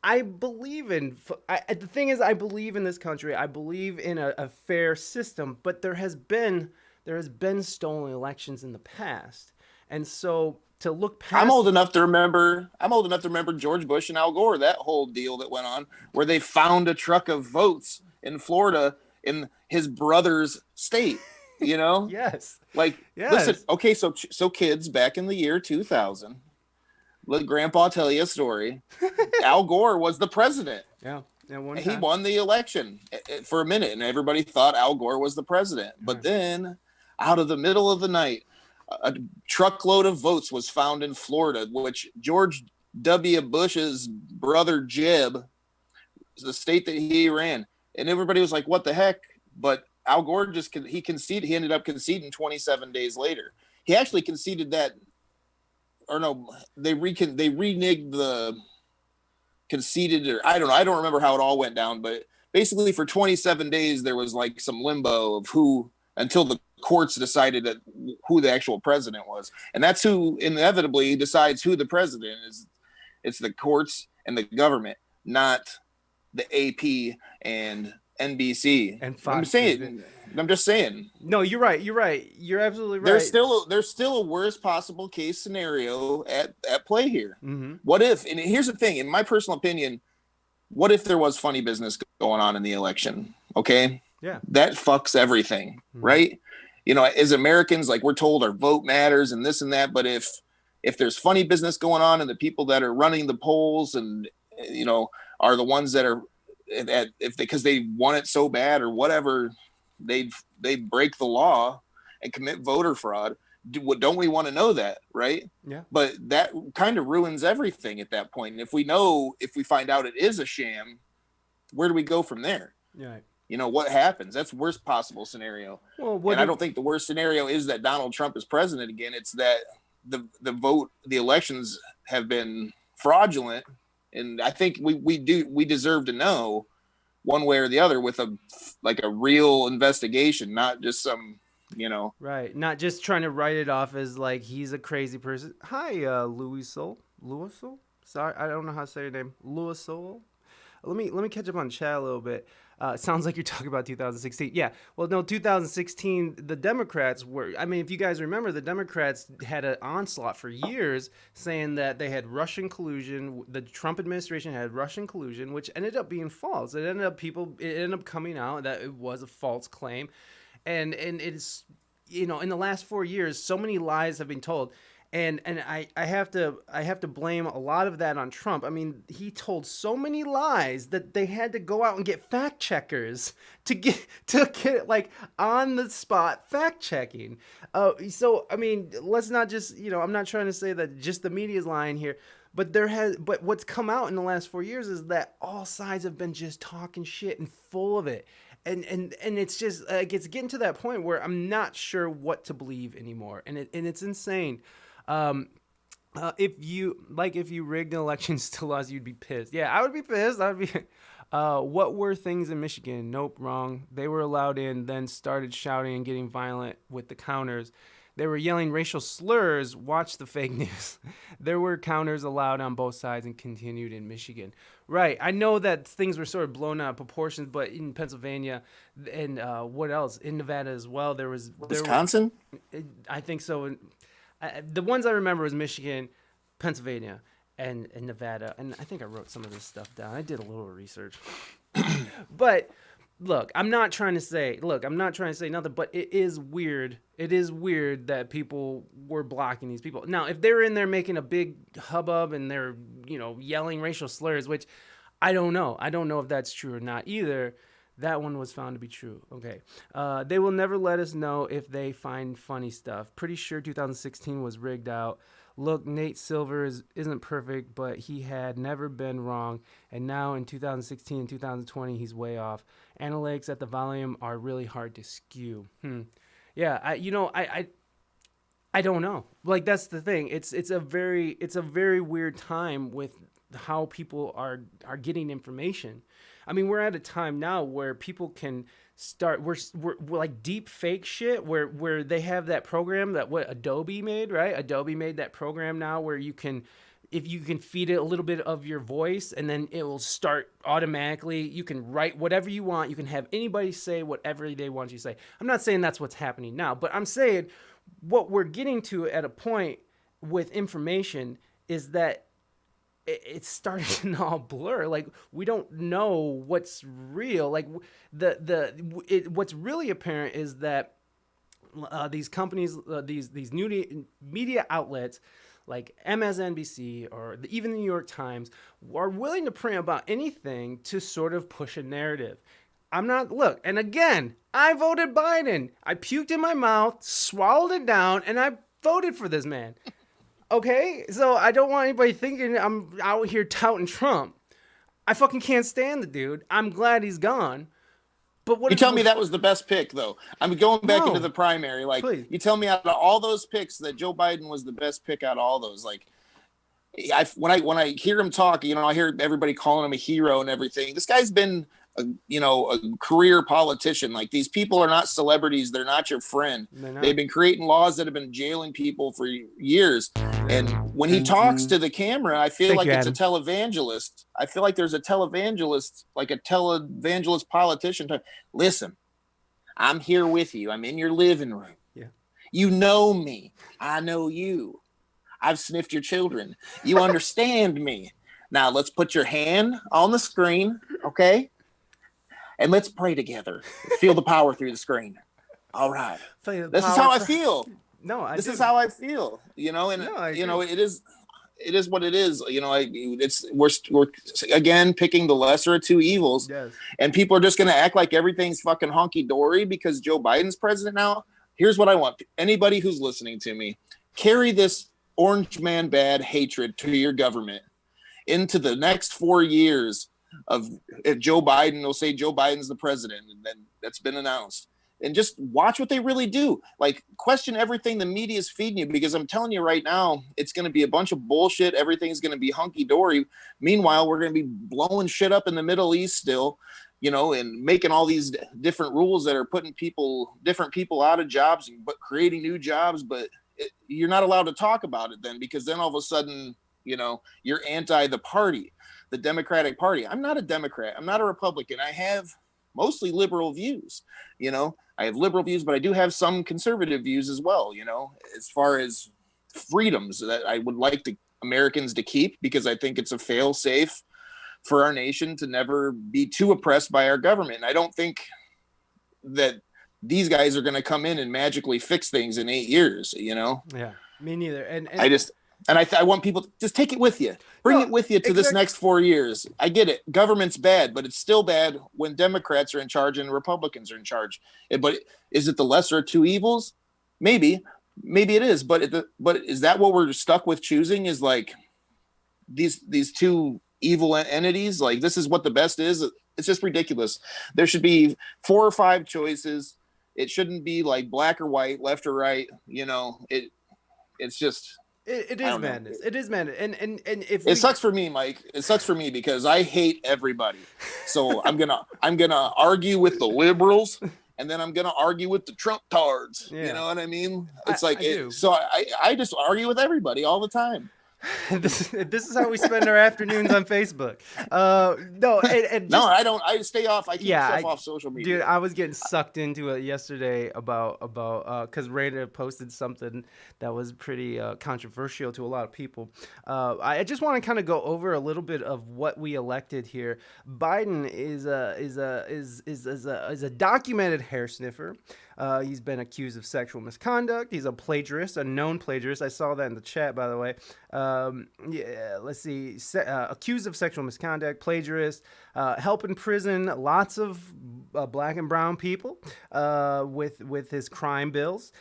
I believe in. The thing is, I believe in this country. I believe in a fair system, but there has been stolen elections in the past, and so to look past. I'm old enough to remember George Bush and Al Gore, that whole deal that went on where they found a truck of votes in Florida in his brother's state, you know? Yes. Like, yes. Listen, okay, so kids, back in the year 2000, let Grandpa tell you a story. Al Gore was the president. Yeah. Yeah, he won the election for a minute, and everybody thought Al Gore was the president. But then, out of the middle of the night, a truckload of votes was found in Florida, which George W. Bush's brother Jeb, the state that he ran, and everybody was like, "What the heck?" But Al Gore he conceded. He ended up conceding 27 days later. He actually conceded that, or no, they reneged the conceded, or I don't know. I don't remember how it all went down, but basically for 27 days there was like some limbo of who, until the courts decided that who the actual president was. And that's who inevitably decides who the president is. It's the courts and the government, not the AP and NBC. And Fox. I'm just saying. No, you're right. You're absolutely right. There's still a worst possible case scenario at play here. Mm-hmm. What if, and here's the thing, in my personal opinion, what if there was funny business going on in the election? Okay. Yeah. That fucks everything, right? You know, as Americans, like, we're told our vote matters and this and that, but if there's funny business going on and the people that are running the polls and, you know, are the ones that are because they want it so bad or whatever, they break the law and commit voter fraud. Don't we want to know that, right? Yeah. But that kind of ruins everything at that point. And if we find out it is a sham, where do we go from there? Yeah. You know, what happens? That's the worst possible scenario. Well, I don't think the worst scenario is that Donald Trump is president again. It's that the elections have been fraudulent. And I think we deserve to know one way or the other with a real investigation, not just some, you know. Right. Not just trying to write it off as like he's a crazy person. Hi, Louis Soul. Sorry, I don't know how to say your name. Louis Soul. Let me catch up on chat a little bit. It sounds like you're talking about 2016. Yeah. Well, no, 2016, the Democrats were, I mean, if you guys remember, the Democrats had an onslaught for years saying that they had Russian collusion. The Trump administration had Russian collusion, which ended up being false. It ended up coming out that it was a false claim. And it's, you know, in the last 4 years, so many lies have been told. And I have to blame a lot of that on Trump. I mean, he told so many lies that they had to go out and get fact checkers to get like on the spot fact checking. So I mean, let's not just, you know, I'm not trying to say that just the media is lying here, but but what's come out in the last 4 years is that all sides have been just talking shit and full of it. And it's just it's getting to that point where I'm not sure what to believe anymore, and it's insane. If you rigged an election still lost, you'd be pissed. Yeah, I would be pissed. I'd be. What were things in Michigan? Nope, wrong. They were allowed in, then started shouting and getting violent with the counters. They were yelling racial slurs. Watch the fake news. There were counters allowed on both sides and continued in Michigan. Right. I know that things were sort of blown out of proportions, but in Pennsylvania and what else? In Nevada as well. Wisconsin? I think so. The ones I remember was Michigan, Pennsylvania, and Nevada. And I think I wrote some of this stuff down. I did a little research. But look, I'm not trying to say nothing, but it is weird. It is weird that people were blocking these people. Now, if they're in there making a big hubbub and they're, you know, yelling racial slurs, which I don't know. I don't know if that's true or not either. That one was found to be true. Okay. They will never let us know if they find funny stuff. Pretty sure 2016 was rigged out. Look, Nate Silver isn't perfect, but he had never been wrong. And now in 2016 and 2020, he's way off. Analytics at the volume are really hard to skew. Yeah, I don't know. Like, that's the thing. It's a very weird time with how people are getting information. I mean, we're at a time now where people can start. We're like deep fake shit where they have that program that what Adobe made, right? Adobe made that program now where you can, if you can feed it a little bit of your voice, and then it will start automatically. You can write whatever you want. You can have anybody say whatever they want you to say. I'm not saying that's what's happening now, but I'm saying what we're getting to at a point with information is that it's starting to all blur. Like, we don't know what's real. Like, what's really apparent is that these companies, these new media outlets like MSNBC or even the New York Times are willing to print about anything to sort of push a narrative. Look, and again, I voted Biden. I puked in my mouth, swallowed it down, and I voted for this man. Okay, so I don't want anybody thinking I'm out here touting Trump. I fucking can't stand the dude. I'm glad he's gone. But what you tell me that was the best pick, though? I'm going back into the primary. Like, please. You tell me out of all those picks that Joe Biden was the best pick out of all those. Like, when I hear him talk, I hear everybody calling him a hero and everything. This guy's been a career politician. Like, these people are not celebrities. They're not your friend. They've been creating laws that have been jailing people for years. And when he talks to the camera, I feel it's a televangelist. I feel like there's a televangelist, like a televangelist politician. Listen, I'm here with you. I'm in your living room. Yeah. You know me. I know you. I've sniffed your children. You understand me. Now let's put your hand on the screen, okay? And let's pray together. Feel the power through the screen. All right. This is how I feel. No, this is how I feel. It is what it is. We're again picking the lesser of two evils. Yes. And people are just going to act like everything's fucking honky dory because Joe Biden's president now. Here's what I want. Anybody who's listening to me, carry this orange man bad hatred to your government into the next 4 years of if Joe Biden will say Joe Biden's the president, and then that's been announced, and just watch what they really do. Like, question everything the media is feeding you, because I'm telling you right now, it's going to be a bunch of bullshit. Everything's going to be hunky dory. Meanwhile, we're going to be blowing shit up in the Middle East still, and making all these different rules that are putting different people out of jobs, but creating new jobs. But you're not allowed to talk about it then, because then all of a sudden, you're anti the party, the Democratic Party. I'm not a Democrat. I'm not a Republican. I have mostly liberal views. I have liberal views, but I do have some conservative views as well, as far as freedoms that I would like Americans to keep, because I think it's a fail safe for our nation to never be too oppressed by our government. And I don't think that these guys are going to come in and magically fix things in 8 years, Yeah, me neither. And I want people to just take it with you. Bring it with you to this next 4 years. I get it. Government's bad, but it's still bad when Democrats are in charge and Republicans are in charge. But is it the lesser of two evils? Maybe it is. But is that what we're stuck with choosing? Is like these two evil entities? Like, this is what the best is? It's just ridiculous. There should be 4 or 5 choices. It shouldn't be like black or white, left or right. It's just. It is madness. It is madness. And if it sucks for me, Mike. It sucks for me because I hate everybody. So I'm gonna argue with the liberals, and then I'm gonna argue with the Trump tards. Yeah. You know what I mean? It's so I just argue with everybody all the time. This is how we spend our afternoons on Facebook. No, I don't. I stay off. I keep myself off social media. Dude, I was getting sucked into it yesterday about because Reina posted something that was pretty controversial to a lot of people. I just want to kind of go over a little bit of what we elected here. Biden is a documented hair sniffer. He's been accused of sexual misconduct. He's a plagiarist, a known plagiarist. I saw that in the chat, by the way. Let's see. Accused of sexual misconduct, plagiarist, help in prison, lots of black and brown people with his crime bills.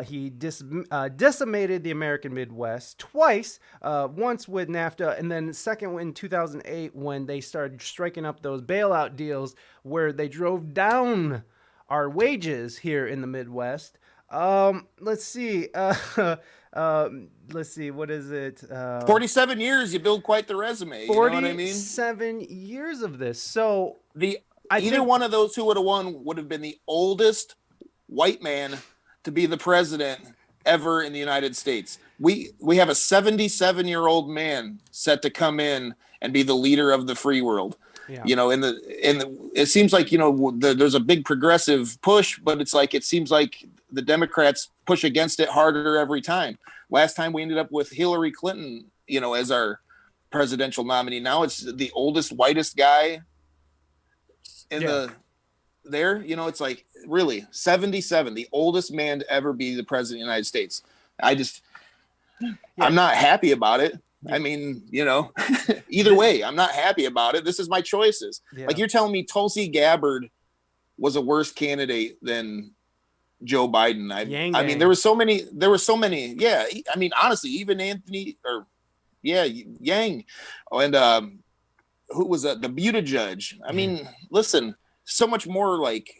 He decimated the American Midwest twice, once with NAFTA, and then second in 2008 when they started striking up those bailout deals where they drove down our wages here in the Midwest. Let's see. Let's see. What is it? 47 years, you build quite the resume. You know what I mean? 47 years of this. So either one of those who would have won would have been the oldest white man to be the president ever in the United States. We have a 77-year-old man set to come in and be the leader of the free world. Yeah. You know, it seems like, you know, there's a big progressive push, but it seems like the Democrats push against it harder every time. Last time we ended up with Hillary Clinton, you know, as our presidential nominee. Now it's the oldest, whitest guy there. You know, it's like, really, 77, the oldest man to ever be the president of the United States. I'm not happy about it. I mean, you know, either way, I'm not happy about it. This is my choices. Yeah. Like, you're telling me Tulsi Gabbard was a worse candidate than Joe Biden. I mean, there were so many. Yeah. I mean, honestly, even Yang and who was the Buttigieg. I mean, listen, so much more like,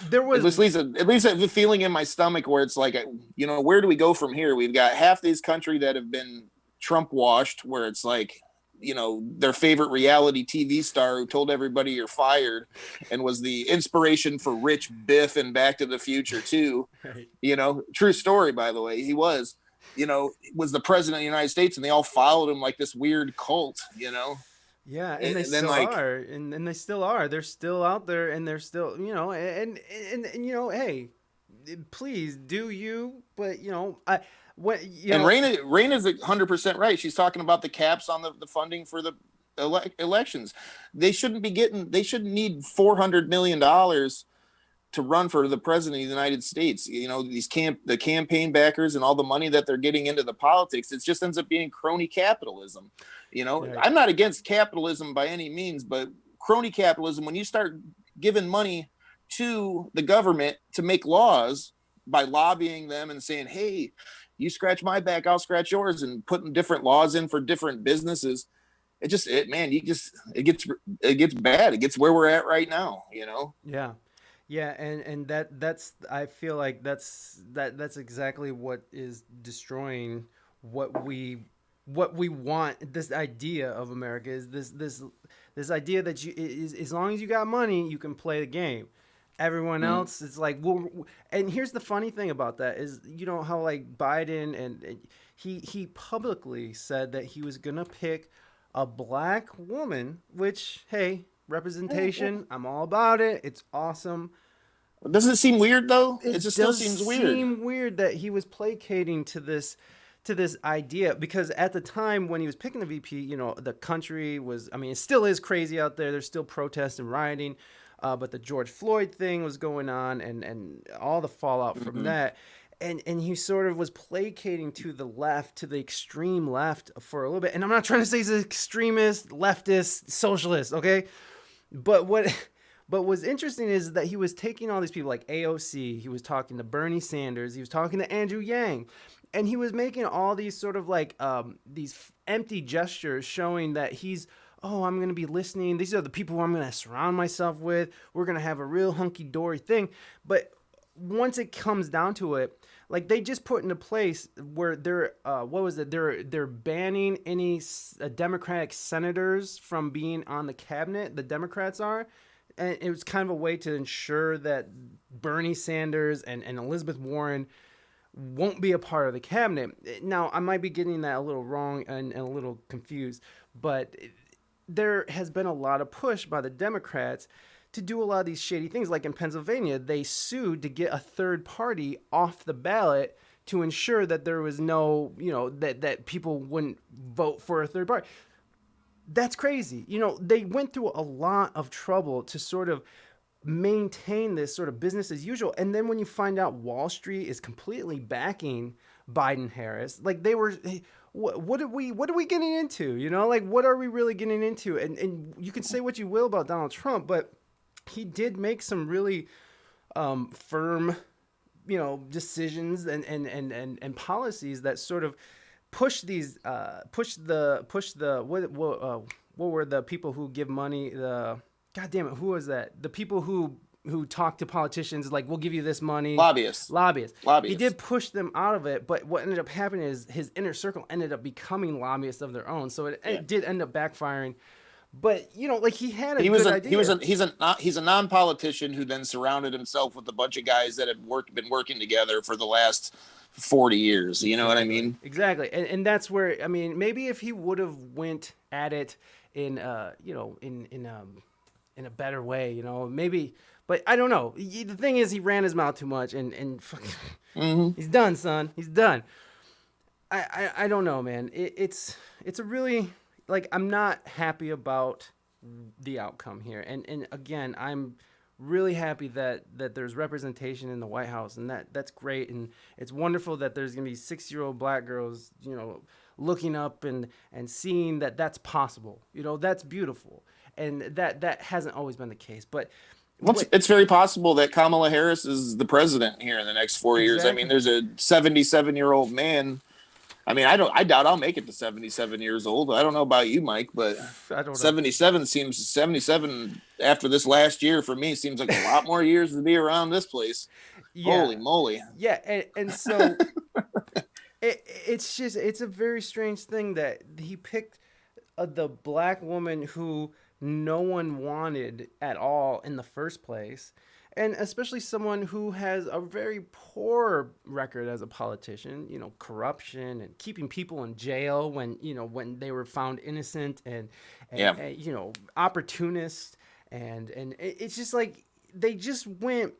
there was at least a feeling in my stomach where it's like, you know, where do we go from here? We've got half this country that have been Trump washed, where it's like, you know, their favorite reality TV star who told everybody you're fired and was the inspiration for Rich Biff and Back to the Future too. Right. You know, true story, by the way. He was the president of the United States, and they all followed him like this weird cult, you know? Yeah, and they still are, and they still are. They're still out there, and they're still, you know, and you know, hey, please do you, but you know, and Reina's 100% right. She's talking about the caps on the funding for the elections. They shouldn't need $400 million to run for the president of the United States. You know, the campaign backers and all the money that they're getting into the politics, it just ends up being crony capitalism. You know, right. I'm not against capitalism by any means, but crony capitalism, when you start giving money to the government to make laws by lobbying them and saying, hey, you scratch my back, I'll scratch yours, and putting different laws in for different businesses, it gets bad. It gets where we're at right now, you know? Yeah. Yeah, and that's I feel like that's exactly what is destroying what we want. This idea of America is this idea that as long as you got money, you can play the game. Everyone else is like, well, and here's the funny thing about that is, you know how like Biden and he publicly said that he was gonna pick a black woman, which, hey, representation, I'm all about it. It's awesome. Doesn't it seem weird though? It just still seems weird. It seems weird that he was placating to this idea, because at the time when he was picking the VP, you know, the country was, I mean, it still is crazy out there. There's still protests and rioting, but the George Floyd thing was going on, and all the fallout from that. And he sort of was placating to the left, to the extreme left for a little bit. And I'm not trying to say he's an extremist, leftist, socialist, okay? But what's interesting is that he was taking all these people like AOC, he was talking to Bernie Sanders, he was talking to Andrew Yang, and he was making all these sort of like these empty gestures showing that he's, oh, I'm going to be listening. These are the people who I'm going to surround myself with. We're going to have a real hunky-dory thing. But once it comes down to it, like they just put into place where they're they're banning any Democratic senators from being on the cabinet. The Democrats are, and it was kind of a way to ensure that Bernie Sanders and Elizabeth Warren won't be a part of the cabinet. Now, I might be getting that a little wrong and a little confused, but there has been a lot of push by the Democrats to do a lot of these shady things. Like in Pennsylvania, they sued to get a third party off the ballot to ensure that there was no, you know, that people wouldn't vote for a third party. That's crazy. You know, they went through a lot of trouble to sort of maintain this sort of business as usual. And then when you find out Wall Street is completely backing Biden Harris. Like they were. What are we getting into? You know, like what are we really getting into? And you can say what you will about Donald Trump, but he did make some really firm, decisions and policies that sort of push these what were the people who give money, the god damn it, who was that, the people who talk to politicians like, we'll give you this money. Lobbyists. He did push them out of it, but what ended up happening is his inner circle ended up becoming lobbyists of their own, so it did end up backfiring. But like he had a good idea. He's a non-politician who then surrounded himself with a bunch of guys that have been working together for the last 40 years. You know what I mean? Exactly. And that's where, I mean, maybe if he would have went at it in a better way, maybe, but I don't know. The thing is, he ran his mouth too much and fucking, he's done, son. He's done. I don't know, man. It's a really, like, I'm not happy about the outcome here. And again, I'm really happy that there's representation in the White House, and that's great. And it's wonderful that there's going to be 6-year-old black girls, looking up and seeing that that's possible. That's beautiful. And that hasn't always been the case. But it's very possible that Kamala Harris is the president here in the next 4 years. I mean, there's a 77-year-old man. I mean, I doubt I'll make it to 77 years old. I don't know about you, Mike, but 77 after this last year for me seems like a lot more years to be around this place. Yeah. Holy moly. Yeah. And so it's a very strange thing that he picked the black woman who no one wanted at all in the first place. And especially someone who has a very poor record as a politician, corruption and keeping people in jail when they were found innocent and opportunists. And it's just like they just went.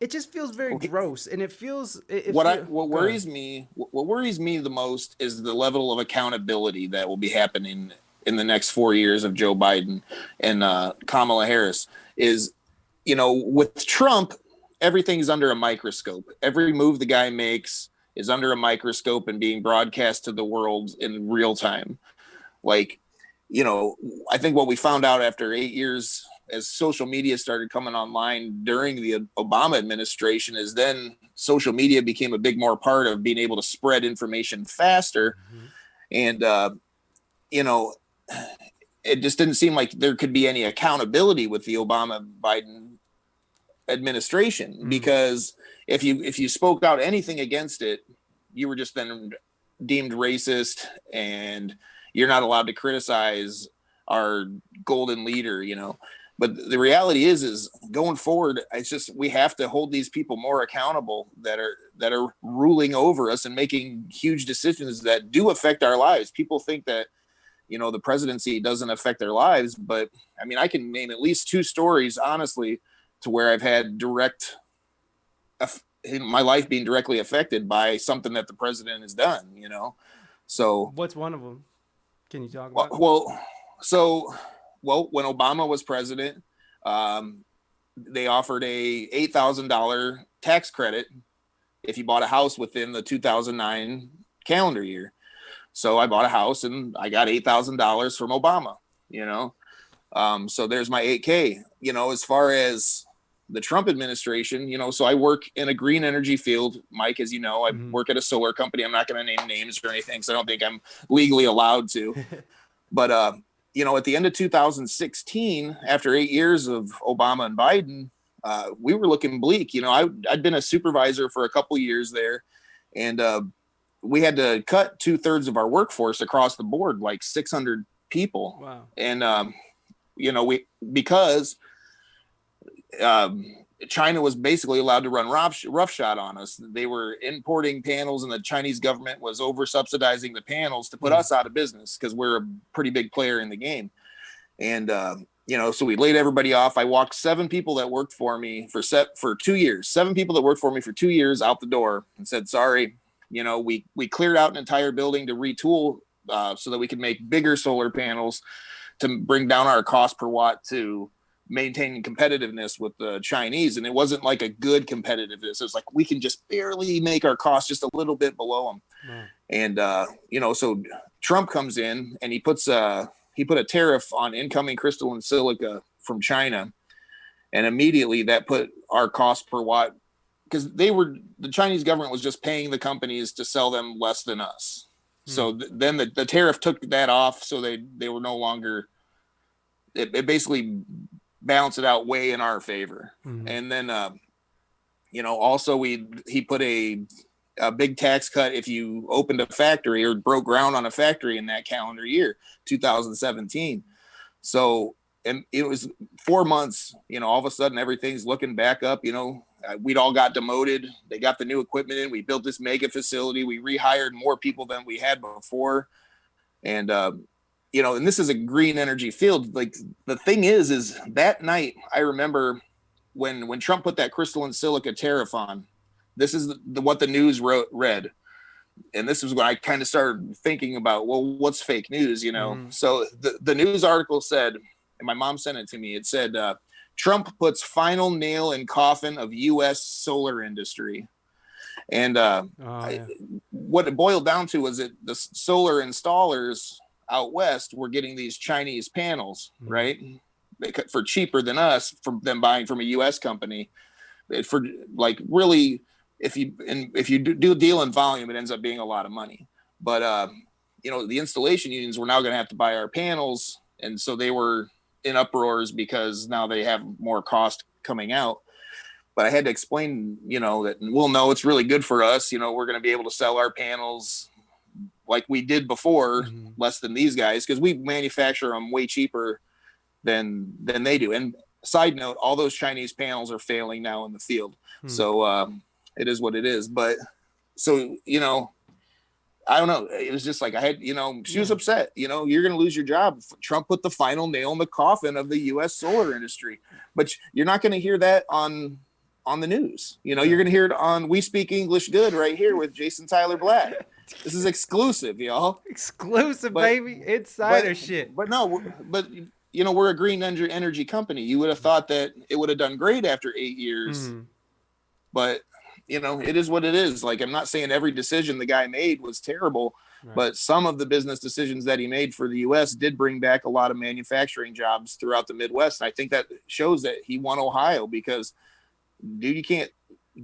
It just feels very gross, and it feels. What worries me the most is the level of accountability that will be happening in the next 4 years of Joe Biden and Kamala Harris. Is with Trump, everything's under a microscope. Every move the guy makes is under a microscope and being broadcast to the world in real time. Like, I think what we found out after 8 years, as social media started coming online during the Obama administration, is then social media became a big more part of being able to spread information faster. And, it just didn't seem like there could be any accountability with the Obama-Biden administration, because if you spoke out anything against it, you were just then deemed racist, and you're not allowed to criticize our golden leader. But the reality is going forward, it's just we have to hold these people more accountable that are ruling over us and making huge decisions that do affect our lives. People think that the presidency doesn't affect their lives, but I mean, I can name at least 2 stories, honestly, to where I've had my life being directly affected by something that the president has done, So what's one of them? Can you talk about? Well, when Obama was president, they offered a $8,000 tax credit if you bought a house within the 2009 calendar year. So I bought a house and I got $8,000 from Obama, so there's my 8K, as far as the Trump administration, so I work in a green energy field, Mike, as you know. I work at a solar company. I'm not going to name names or anything, so I don't think I'm legally allowed to. But, at the end of 2016, after 8 years of Obama and Biden, we were looking bleak. I'd been a supervisor for a couple years there, and we had to cut 2/3 of our workforce across the board, like 600 people. Wow. And, because China was basically allowed to run roughshod on us. They were importing panels, and the Chinese government was over subsidizing the panels to put us out of business because we're a pretty big player in the game. And, so we laid everybody off. I walked 7 people that worked for me for 2 years, 7 people that worked for me for 2 years out the door and said, sorry, we cleared out an entire building to retool so that we could make bigger solar panels to bring down our cost per watt to maintaining competitiveness with the Chinese, and it wasn't like a good competitiveness. It was like we can just barely make our costs just a little bit below them. Wow. And so Trump comes in and he put a tariff on incoming crystalline silica from China, and immediately that put our cost per watt, because the Chinese government was just paying the companies to sell them less than us. So then the tariff took that off, so they were no longer. It basically balance it out way in our favor. And then, also he put a big tax cut if you opened a factory or broke ground on a factory in that calendar year, 2017. So, and it was 4 months, all of a sudden everything's looking back up, we'd all got demoted. They got the new equipment in. We built this mega facility. We rehired more people than we had before. And, and this is a green energy field. Like the thing is that night, I remember when Trump put that crystalline silica tariff on, this is what the news read. And this is when I kind of started thinking about, well, what's fake news, So the news article said, and my mom sent it to me, it said, Trump puts final nail in coffin of U.S. solar industry. And what it boiled down to was that the solar installers out west were getting these Chinese panels, right? For cheaper than us, from them buying from a U.S. company. For like really, if you do deal in volume, it ends up being a lot of money. But the installation unions were now going to have to buy our panels, and so they were in uproars because now they have more cost coming out. But I had to explain, that we'll know it's really good for us. We're going to be able to sell our panels like we did before, less than these guys, because we manufacture them way cheaper than they do. And side note, all those Chinese panels are failing now in the field. So it is what it is. But so, I don't know. It was just like I had, she was upset. You're going to lose your job. Trump put the final nail in the coffin of the U.S. solar industry. But you're not going to hear that on the news. You're going to hear it on We Speak English Good right here with Jason Tyler Black. This is exclusive, y'all. Exclusive, baby. Insider shit. But we're a green energy company. You would have thought that it would have done great after 8 years. But it is what it is. Like, I'm not saying every decision the guy made was terrible, but some of the business decisions that he made for the U.S. did bring back a lot of manufacturing jobs throughout the Midwest. And I think that shows that he won Ohio, because, dude, you can't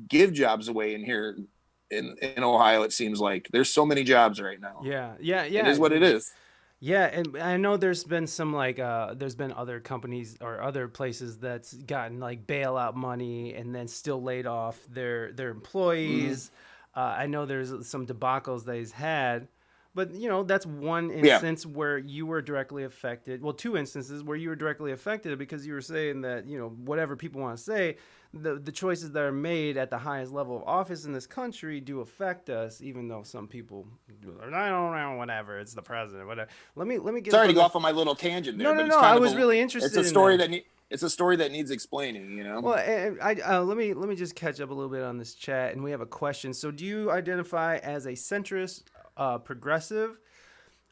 give jobs away in here in Ohio. It seems like there's so many jobs right now. Yeah. It is what it is. Yeah, and I know there's been some there's been other companies or other places that's gotten like bailout money and then still laid off their employees. I know there's some debacles that he's had, but that's one instance where you were directly affected. Well, two instances where you were directly affected because you were saying that whatever people want to say, the choices that are made at the highest level of office in this country do affect us, even though some people, I don't know, whatever, it's the president, whatever. Let me get. Sorry to go off on my little tangent there. No. I was really interested. It's a story it's a story that needs explaining. Well, and let me just catch up a little bit on this chat, and we have a question. So, do you identify as a centrist, progressive?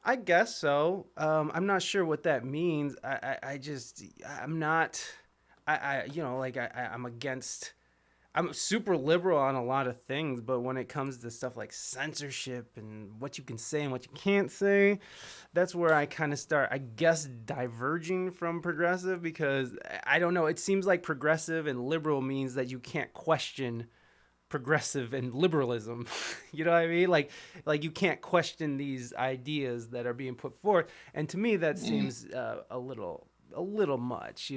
I guess so. I'm not sure what that means. I'm not. I'm super liberal on a lot of things, but when it comes to stuff like censorship and what you can say and what you can't say, that's where I kind of start, I guess, diverging from progressive, because I don't know. It seems like progressive and liberal means that you can't question progressive and liberalism. You know what I mean? Like you can't question these ideas that are being put forth. And to me, that seems a little much,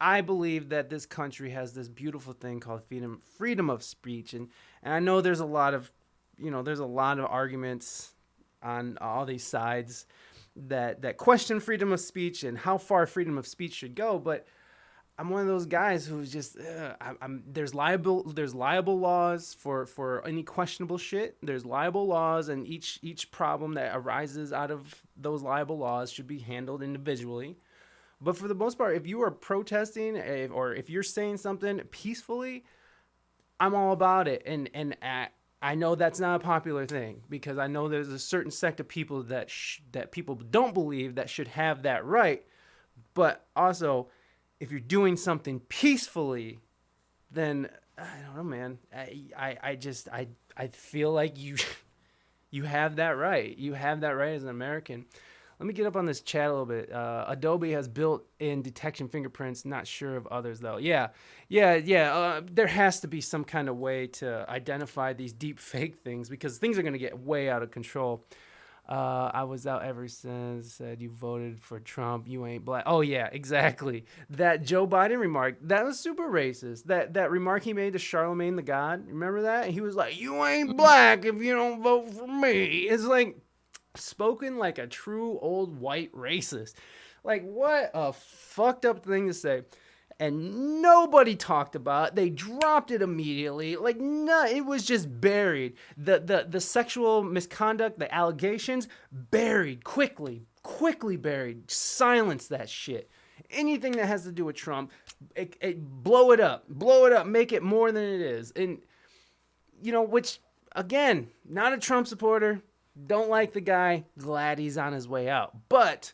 I believe that this country has this beautiful thing called freedom of speech. And I know there's a lot of arguments on all these sides that question freedom of speech and how far freedom of speech should go. But I'm one of those guys who's just, there's liable laws for any questionable shit. There's liable laws, and each problem that arises out of those liable laws should be handled individually. But for the most part, if you are protesting or if you're saying something peacefully, I'm all about it. And I know that's not a popular thing, because I know there's a certain sect of people that people don't believe that should have that right. But also, if you're doing something peacefully, then I don't know, man. I feel like you have that right. You have that right as an American. Let me get up on this chat a little bit. Adobe has built-in detection fingerprints. Not sure of others though. Yeah. There has to be some kind of way to identify these deep fake things because things are going to get way out of control. I was out ever since. Said you voted for Trump. You ain't black. Oh yeah, exactly. That Joe Biden remark, that was super racist. That remark he made to Charlemagne the God. Remember that? He was like, "You ain't black if you don't vote for me." It's like spoken like a true old white racist. Like what a fucked up thing to say. And nobody talked about it. They dropped it immediately. Like no, it was just buried. The sexual misconduct, the allegations, buried quickly buried. Silence that shit. Anything that has to do with Trump, blow it up, make it more than it is. And which again, not a Trump supporter, don't like the guy, glad he's on his way out. But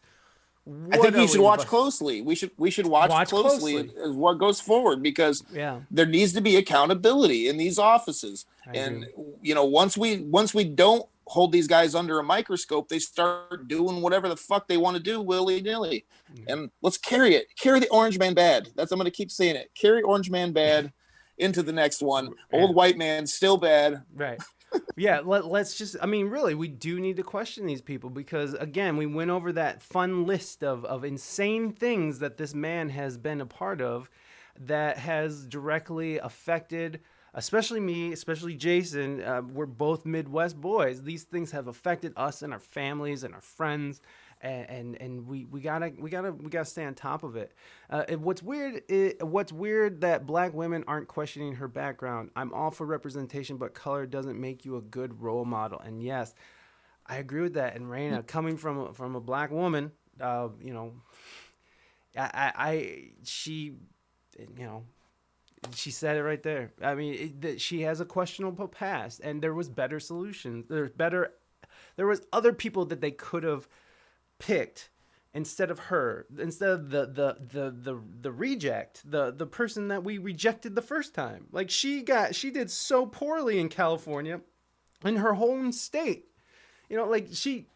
I think you should watch closely. We should watch closely as what goes forward because there needs to be accountability in these offices. Once we don't hold these guys under a microscope, they start doing whatever the fuck they want to do willy-nilly. And let's carry the orange man bad. I'm going to keep saying it. Carry orange man bad into the next one. Old white man still bad. Right. Yeah, let's just, really, we do need to question these people because, again, we went over that fun list of insane things that this man has been a part of that has directly affected, especially me, especially Jason. We're both Midwest boys. These things have affected us and our families and our friends. And we gotta stay on top of it. What's weird that black women aren't questioning her background. I'm all for representation, but color doesn't make you a good role model. And yes, I agree with that. And Reina, coming from a black woman, she said it right there. She has a questionable past, and there was better solutions. There was other people that they could have picked instead of her, instead of the reject, the person that we rejected the first time. Like she did so poorly in California, in her home state. She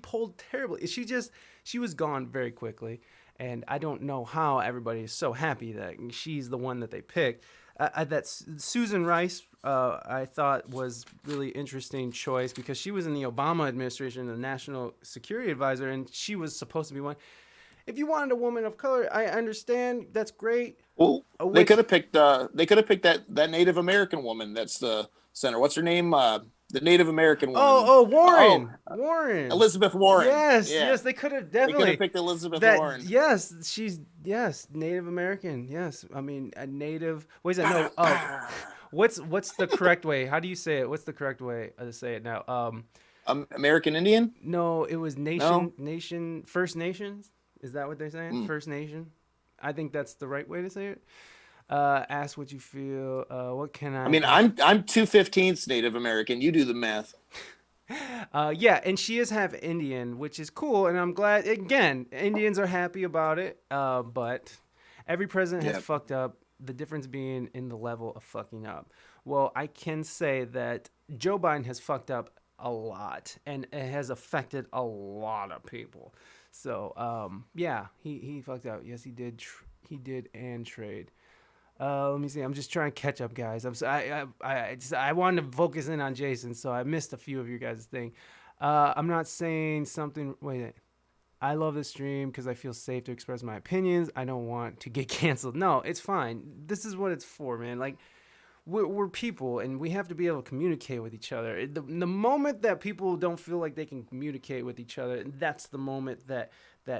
polled terribly. She was gone very quickly, and I don't know how everybody is so happy that she's the one that they picked. That Susan Rice, I thought was really interesting choice because she was in the Obama administration, the national security advisor, and she was supposed to be one. If you wanted a woman of color, I understand. That's great. Well, they could have picked that Native American woman. That's the center. What's her name? The Native American woman. Warren. Warren. Elizabeth Warren. Yes, they could have definitely. They could have picked Elizabeth Warren. Yes, she's Native American. Yes, a native. What is that? No. Oh, what's the correct way? How do you say it? What's the correct way to say it now? American Indian? No, it was nation. First Nations. Is that what they're saying? First Nation. I think that's the right way to say it. Ask what you feel. What can I? I'm 2/15 Native American. You do the math. And she is half Indian, which is cool, and I'm glad. Again, Indians are happy about it. But every president has fucked up. The difference being in the level of fucking up. Well, I can say that Joe Biden has fucked up a lot, and it has affected a lot of people. So, he fucked up. Yes, he did. He did and trade. Let me see. I'm just trying to catch up, guys. I wanted to focus in on Jason, so I missed a few of your guys' thing. I'm not saying something. Wait. I love this stream because I feel safe to express my opinions. I don't want to get canceled. No, it's fine. This is what it's for, man. Like, we're people, and we have to be able to communicate with each other. The moment that people don't feel like they can communicate with each other, that's the moment that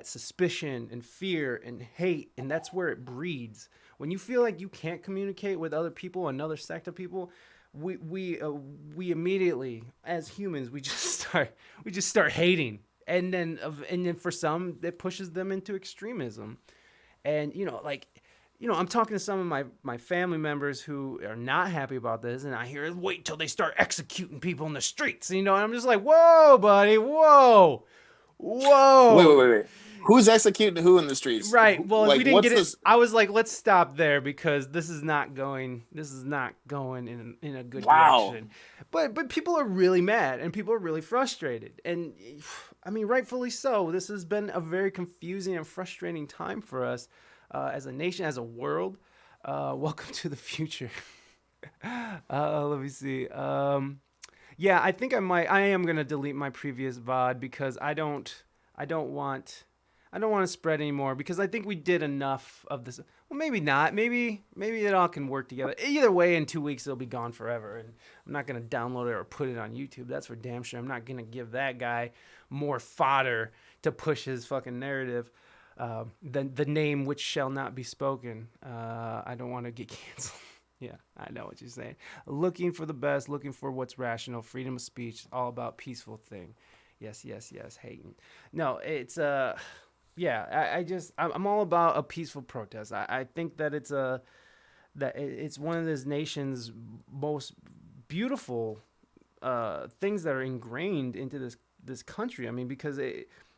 suspicion and fear and hate, and that's where it breeds. When you feel like you can't communicate with other people, another sect of people, we immediately, as humans, we just start hating, and then for some, it pushes them into extremism, and I'm talking to some of my family members who are not happy about this, and I hear, wait till they start executing people in the streets. And I'm just like, whoa, buddy, whoa. Wait. Who's executing who in the streets? Right. Well, Like, we didn't what's get it. this? I was like, let's stop there because this is not going. This is not going in a good Wow. direction. But people are really mad and people are really frustrated, and I mean, rightfully so. This has been a very confusing and frustrating time for us as a nation, as a world. Welcome to the future. Let me see. Yeah, I think I am gonna delete my previous VOD because I don't want to spread anymore because I think we did enough of this. Well, maybe not. Maybe it all can work together. Either way, in 2 weeks it'll be gone forever, and I'm not gonna download it or put it on YouTube. That's for damn sure. I'm not gonna give that guy more fodder to push his fucking narrative. The name which shall not be spoken. I don't want to get canceled. Yeah, I know what you're saying. Looking for the best, looking for what's rational, freedom of speech, all about peaceful thing. Yes, hating. No, it's yeah, I'm all about a peaceful protest. I think that it's one of this nation's most beautiful things that are ingrained into this country. I mean, because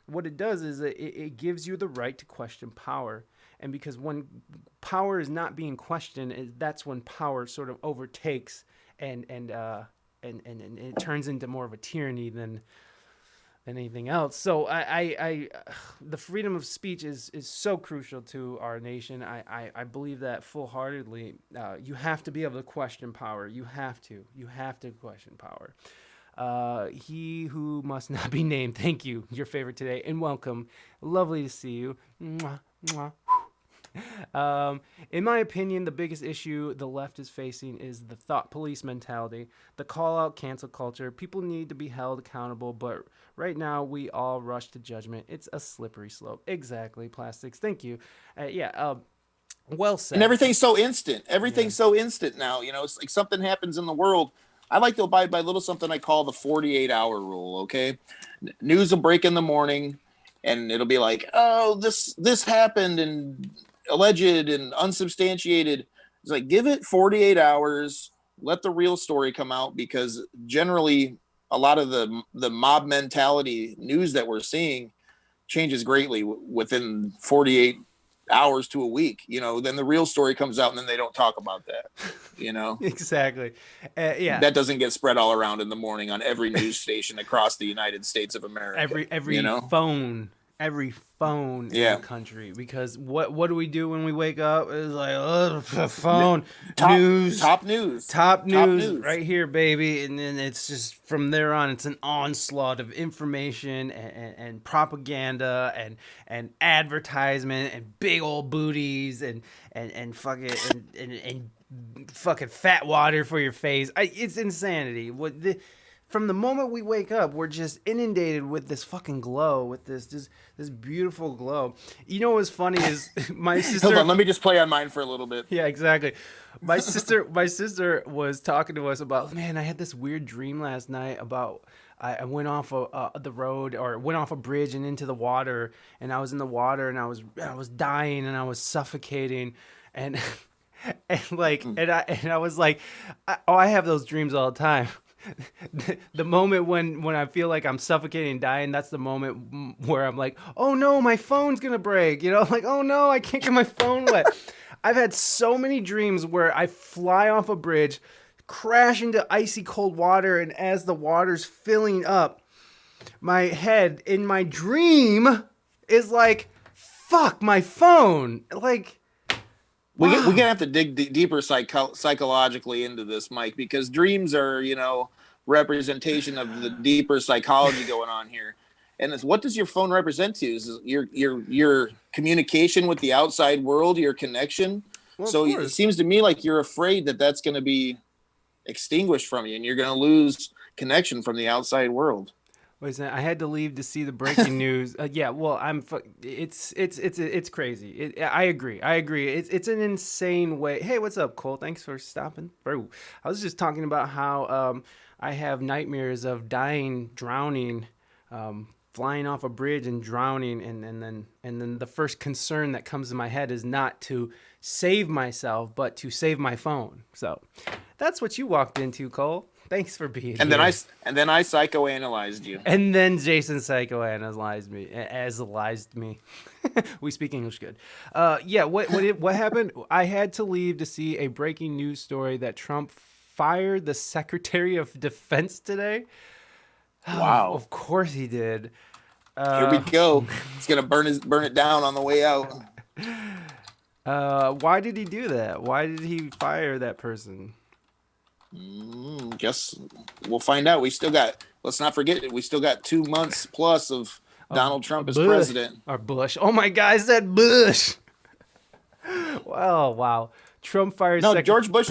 what it does is it gives you the right to question power. And because when power is not being questioned, that's when power sort of overtakes and it turns into more of a tyranny than anything else. So the freedom of speech is so crucial to our nation. I believe that full-heartedly. You have to be able to question power. You have to question power. He who must not be named. Thank you. Your favorite today and welcome. Lovely to see you. Mwah, mwah. In my opinion, the biggest issue the left is facing is the thought police mentality, the call out cancel culture. People need to be held accountable, but right now we all rush to judgment. It's a slippery slope. Exactly, plastics. Thank you. Well said. And everything's so instant. Everything's so instant now. You know, it's like something happens in the world. I like to abide by a little something I call the 48-hour rule. Okay, news will break in the morning, and it'll be like, oh, this happened and alleged and unsubstantiated. It's like, give it 48 hours, let the real story come out, because generally a lot of the mob mentality news that we're seeing changes greatly within 48 hours to a week. You know, then the real story comes out and then they don't talk about that, you know. Exactly. Yeah, that doesn't get spread all around in the morning on every news station across the United States of America. Every you know? Every phone in the country, because what do we do when we wake up? It's like, phone, top news right here, baby. And then it's just from there on, it's an onslaught of information and propaganda and advertisement and big old booties and fucking fat water for your face. It's insanity. From the moment we wake up, we're just inundated with this fucking glow, with this beautiful glow. You know what's funny is my sister. Hold on, let me just play on mine for a little bit. Yeah, exactly. My sister was talking to us about, man, I had this weird dream last night about I went off the road, or went off a bridge and into the water, and I was in the water and I was dying and I was suffocating and I was like, I have those dreams all the time. The moment when I feel like I'm suffocating and dying, that's the moment where I'm like, oh no, my phone's gonna break, you know, like, oh no, I can't get my phone wet. I've had so many dreams where I fly off a bridge, crash into icy cold water, and as the water's filling up, my head in my dream is like, fuck, my phone. Like, We're going to have to dig deeper psychologically into this, Mike, because dreams are, you know, representation of the deeper psychology going on here. And it's, what does your phone represent to you? Is your communication with the outside world, your connection? Well, so it seems to me like you're afraid that that's going to be extinguished from you and you're going to lose connection from the outside world. Wait a second, I had to leave to see the breaking news. Yeah, well, it's crazy. I agree. It's an insane way. Hey, what's up, Cole? Thanks for stopping, bro. I was just talking about how I have nightmares of dying, drowning, flying off a bridge and drowning, and then the first concern that comes to my head is not to save myself, but to save my phone. So that's what you walked into, Cole. Thanks for being And here. then I psychoanalyzed you. And then Jason psychoanalyzed me. We speak English good. Yeah. What happened? I had to leave to see a breaking news story that Trump fired the Secretary of Defense today. Wow. Of course he did. Here we go. He's gonna burn it down on the way out. Why did he do that? Why did he fire that person? Guess we'll find out. Let's not forget, we still got 2 months plus of Donald Trump as president. Or Bush. Oh my God, I said Bush. Wow. Trump fires. No, George Bush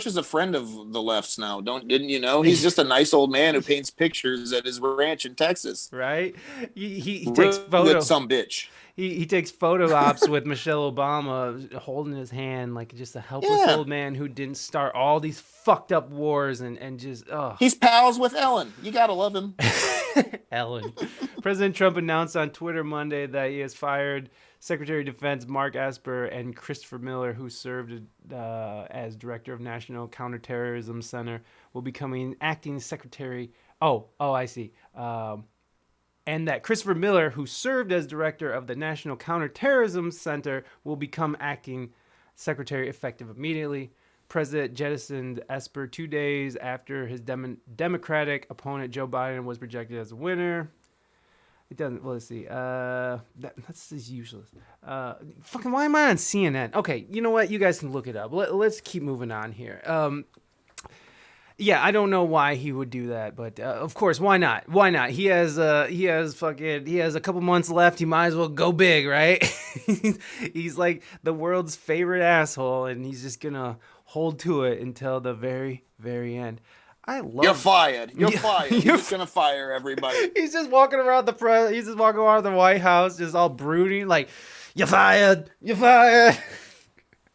is a friend of the left's now. Didn't you know? He's just a nice old man who paints pictures at his ranch in Texas. Right? He takes photos. Some bitch. He takes photo ops with Michelle Obama holding his hand like just a helpless old man who didn't start all these fucked up wars and just He's pals with Ellen. You gotta love him. Ellen. President Trump announced on Twitter Monday that he has fired Secretary of Defense Mark Esper and Christopher Miller, who served as Director of National Counterterrorism Center, will become acting Secretary. I see. And that Christopher Miller, who served as Director of the National Counterterrorism Center, will become acting Secretary effective immediately. President jettisoned Esper 2 days after his Democratic opponent Joe Biden was projected as a winner. It doesn't. Well, let's see. That's just useless. Fucking, why am I on CNN? Okay, you know what? You guys can look it up. Let's keep moving on here. Yeah, I don't know why he would do that, but of course, why not? Why not? He has a couple months left. He might as well go big, right? He's like the world's favorite asshole, and he's just gonna hold to it until the very, very end. You're fired. You're fired. He's just gonna fire everybody. He's just walking around the White House, just all brooding, like, "You're fired. You're fired."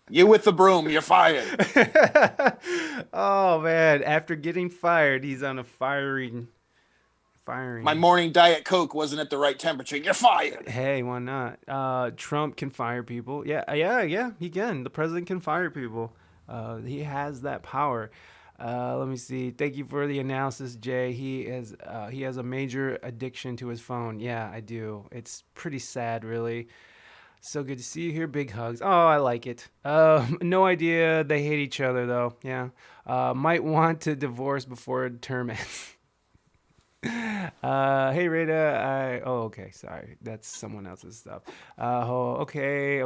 You with the broom. You're fired. Oh man! After getting fired, he's on a firing. My morning Diet Coke wasn't at the right temperature. You're fired. Hey, why not? Trump can fire people. Yeah. He can. The president can fire people. He has that power. Let me see. Thank you for the analysis, Jay. He has a major addiction to his phone. Yeah, I do. It's pretty sad, really. So good to see you here. Big hugs. Oh, I like it. No idea they hate each other, though. Yeah. Might want to divorce before term ends. Hey, Reina. Okay. Sorry. That's someone else's stuff. Okay.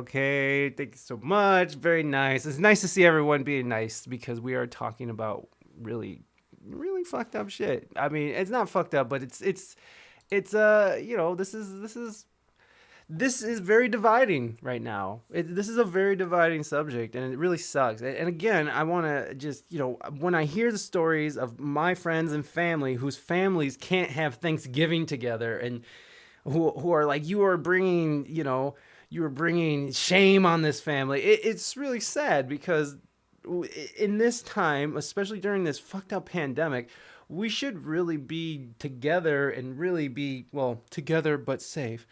Thank you so much. Very nice. It's nice to see everyone being nice because we are talking about really, really fucked up shit. I mean, it's not fucked up, but it's this is very dividing right now. This is a very dividing subject, and it really sucks. And again, I want to just, when I hear the stories of my friends and family whose families can't have Thanksgiving together, and who are like, you are bringing shame on this family. It's really sad because in this time, especially during this fucked up pandemic, we should really be together and really be, together but safe,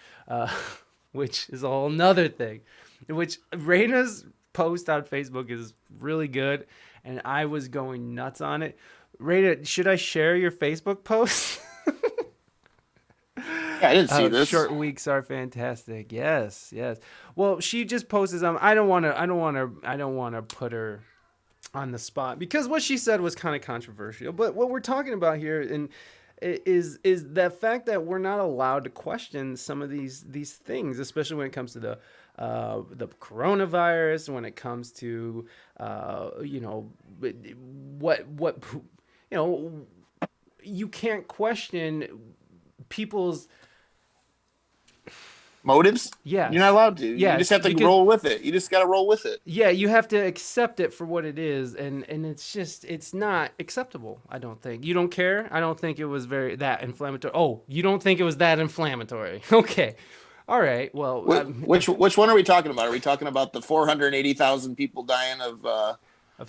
which is a whole nother thing, which Reina's post on Facebook is really good, and I was going nuts on it. Reina, should I share your Facebook post? Yeah, I didn't see this. Short weeks are fantastic. Yes. Well, she just posted I don't want to put her on the spot because what she said was kind of controversial. But what we're talking about here is the fact that we're not allowed to question some of these things, especially when it comes to the coronavirus, when it comes to what you can't question people's motives. Yeah, you're not allowed to. Yeah, you just have to roll with it. You just got to roll with it. Yeah, you have to accept it for what it is, and it's not acceptable. I don't think. You don't care. I don't think it was that inflammatory. Oh, you don't think it was that inflammatory? Okay, all right. Well, which one are we talking about? Are we talking about the 480,000 people dying of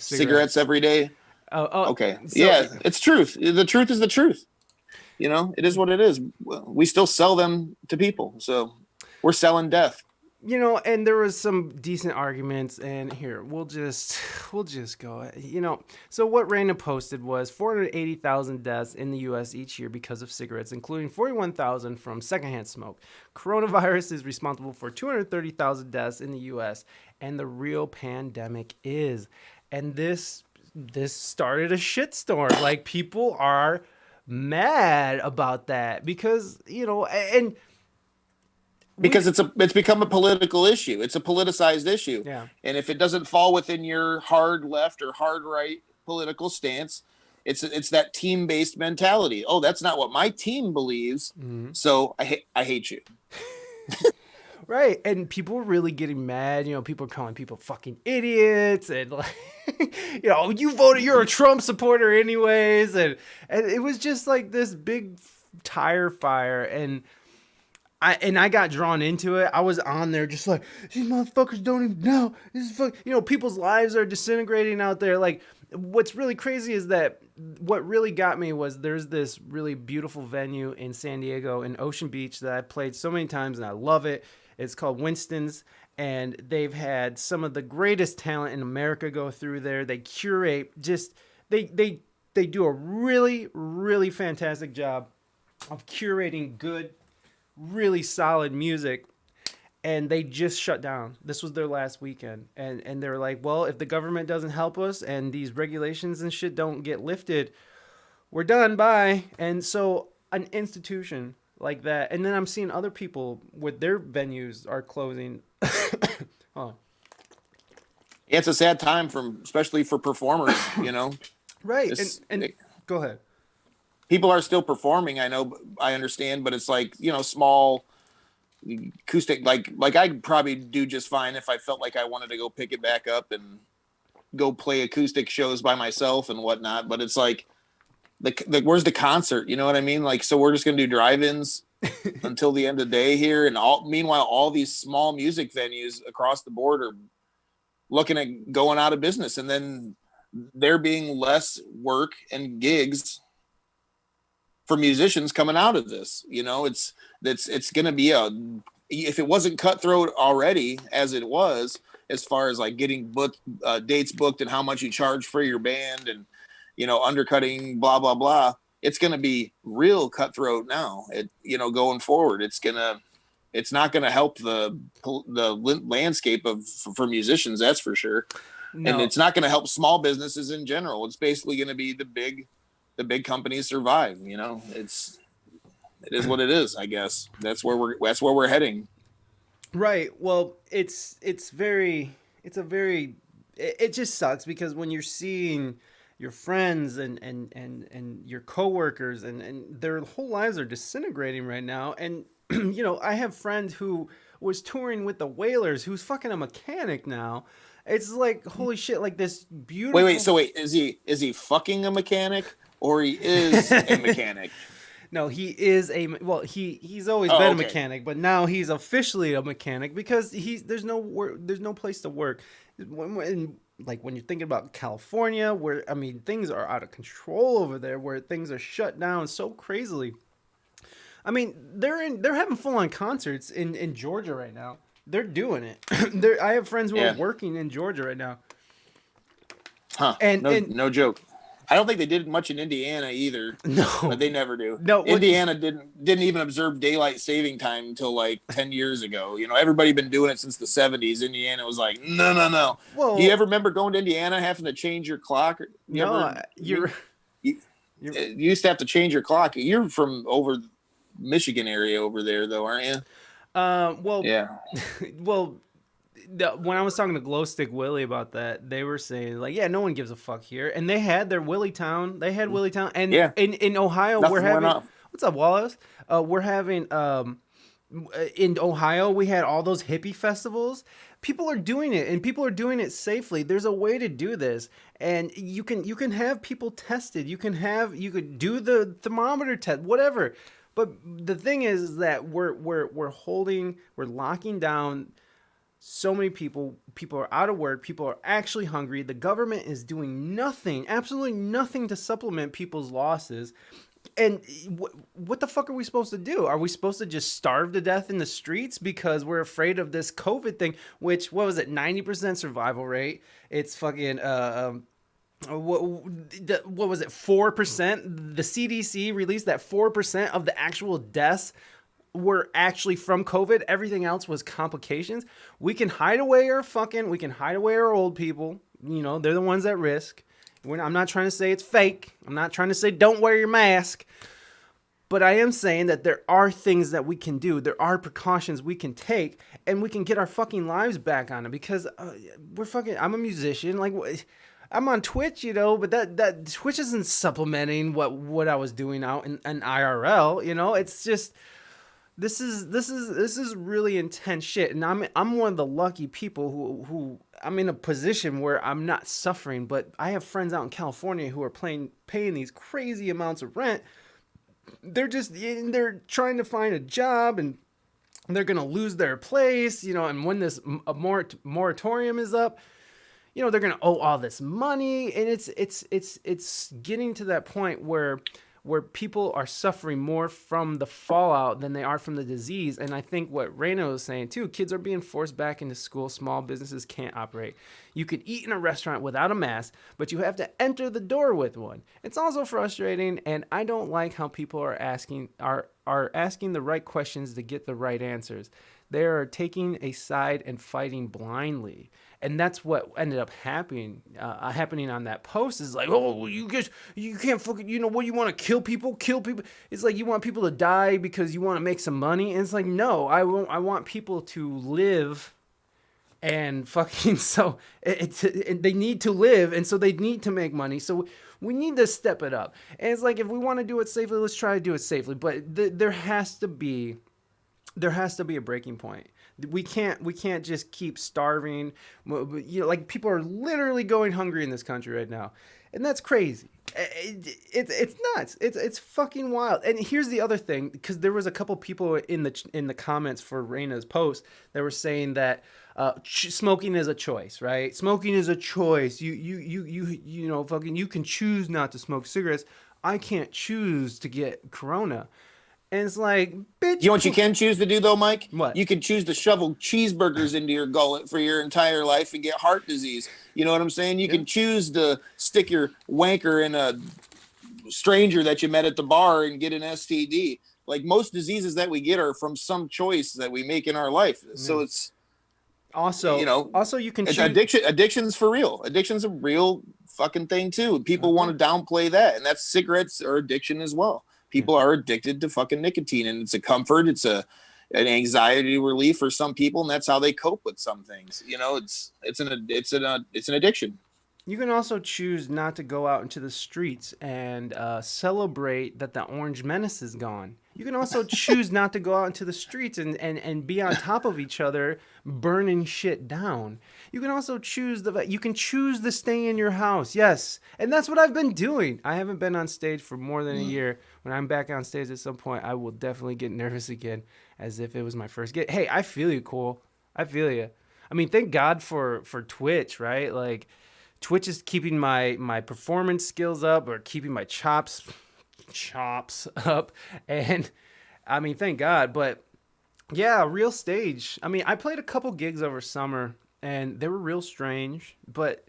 cigarettes every day? Oh, okay. So, yeah, it's truth. The truth is the truth. It is what it is. We still sell them to people, so we're selling death. And there was some decent arguments, and here we'll just go. So what Reina posted was 480,000 deaths in the U.S. each year because of cigarettes, including 41,000 from secondhand smoke. Coronavirus is responsible for 230,000 deaths in the U.S., and the real pandemic is. And this started a shitstorm. Like, people are mad about that because and. Because it's become a political issue. It's a politicized issue. Yeah. And if it doesn't fall within your hard left or hard right political stance, it's that team-based mentality. Oh, that's not what my team believes. Mm-hmm. So I hate you. Right. And people were really getting mad. People calling people fucking idiots, and you voted, you're a Trump supporter anyways. And it was just like this big tire fire. And I got drawn into it. I was on there just like, these motherfuckers don't even know. This is people's lives are disintegrating out there. Like, what's really crazy is that what really got me was there's this really beautiful venue in San Diego in Ocean Beach that I've played so many times and I love it. It's called Winston's, and they've had some of the greatest talent in America go through there. They curate they do a really, really fantastic job of curating good, really solid music, and they just shut down. This was their last weekend, and they're like, well, if the government doesn't help us and these regulations and shit don't get lifted, we're done, bye. And so an institution like that, and then I'm seeing other people with their venues are closing. Oh, yeah, it's a sad time especially for performers. Right. And go ahead. People are still performing. I know, I understand, but it's like, small acoustic, like I'd probably do just fine if I felt like I wanted to go pick it back up and go play acoustic shows by myself and whatnot. But it's like, where's the concert? You know what I mean? Like, so we're just going to do drive-ins until the end of the day here. And meanwhile, all these small music venues across the board are looking at going out of business. And then there being less work and gigs for musicians coming out of this. It's going to be if it wasn't cutthroat already as it was, as far as like getting dates booked and how much you charge for your band and, undercutting, blah, blah, blah. It's going to be real cutthroat now. Going forward, it's not going to help the landscape for musicians. That's for sure. No. And it's not going to help small businesses in general. It's basically going to be the big companies survive. It is what it is, I guess. That's where we're heading. Right. Well, it just sucks because when you're seeing your friends and your coworkers and their whole lives are disintegrating right now. And, I have friends who was touring with the Wailers who's fucking a mechanic now. It's like, holy shit, like this beautiful. Wait, is he fucking a mechanic or he is a mechanic? No, he is he's always been a mechanic, but now he's officially a mechanic because there's no place to work. When you're thinking about California, where things are out of control over there, where things are shut down so crazily. They're having full on concerts in Georgia right now. They're doing it. I have friends who are working in Georgia right now. Huh? No joke. I don't think they did much in Indiana either. No, but they never do. No, Indiana didn't even observe daylight saving time until like 10 years ago. Everybody been doing it since the 70s. Indiana was like, no. Well, do you ever remember going to Indiana having to change your clock? You used to have to change your clock. You're from over Michigan area over there, though, aren't you? Yeah. Well. When I was talking to Glow Stick Willie about that, they were saying like, yeah, no one gives a fuck here, and they had their Willie Town. And in Ohio, we're having what's up, Wallace? We're having in Ohio, we had all those hippie festivals. People are doing it, and people are doing it safely. There's a way to do this, and you can have people tested. You could do the thermometer test, whatever. But the thing is that we're locking down. So many people are out of work. People are actually hungry. The government is doing nothing, absolutely nothing to supplement people's losses. And what the fuck are we supposed to do? Are we supposed to just starve to death in the streets because we're afraid of this COVID thing? Which, what was it, 90% survival rate? It's fucking what was it, 4%? The CDC released that 4% of the actual deaths were actually from COVID. Everything else was complications. We can hide away our old people. You know, they're the ones at risk. I'm not trying to say it's fake. I'm not trying to say don't wear your mask. But I am saying that there are things that we can do. There are precautions we can take, and we can get our fucking lives back on it, because I'm a musician. Like, I'm on Twitch, you know, but that Twitch isn't supplementing what I was doing out in IRL. You know, it's just, this is really intense shit, and I'm one of the lucky people who I'm in a position where I'm not suffering. But I have friends out in California who are paying these crazy amounts of rent. They're trying to find a job, and they're gonna lose their place, you know. And when this moratorium is up, you know, they're gonna owe all this money, and it's getting to that point where people are suffering more from the fallout than they are from the disease. And I think what Reina was saying too, kids are being forced back into school. Small businesses can't operate. You could eat in a restaurant without a mask, but you have to enter the door with one. It's also frustrating, and I don't like how people are asking the right questions to get the right answers. They are taking a side and fighting blindly. And that's what ended up happening on that post. Is like, oh, you can't fucking, you know, what, you want to kill people? It's like you want people to die because you want to make some money. And it's like, no, I want people to live, and fucking, so they need to live, and so they need to make money. So we need to step it up. And it's like, if we want to do it safely, let's try to do it safely. But there has to be a breaking point. We can't just keep starving. You know, like, people are literally going hungry in this country right now, and that's crazy. It's nuts. It's fucking wild. And here's the other thing, because there was a couple people in the comments for Reina's post that were saying that smoking is a choice, right? Smoking is a choice. You know, fucking, you can choose not to smoke cigarettes. I can't choose to get corona. And it's like, bitch. You know what you can choose to do, though, Mike? What? You can choose to shovel cheeseburgers into your gullet for your entire life and get heart disease. You know what I'm saying? You can choose to stick your wanker in a stranger that you met at the bar and get an STD. Like, most diseases that we get are from some choice that we make in our life. So it's also, you know, also you can choose. Addiction's for real. Addiction's a real fucking thing too. People want to downplay that, and that's cigarettes are addiction as well. People are addicted to fucking nicotine, and it's a comfort. It's an anxiety relief for some people, and that's how they cope with some things. You know, it's an addiction. You can also choose not to go out into the streets and celebrate that the Orange Menace is gone. You can also choose not to go out into the streets and be on top of each other, burning shit down. You can also choose to stay in your house. Yes. And that's what I've been doing. I haven't been on stage for more than a year. When I'm back on stage at some point, I will definitely get nervous again, as if it was my first gig. Hey, I feel you, Cole. I feel you. I mean, thank God for Twitch, right? Like, Twitch is keeping my performance skills up, or keeping my chops up. And I mean, thank God. But yeah, real stage. I mean, I played a couple gigs over summer, and they were real strange, but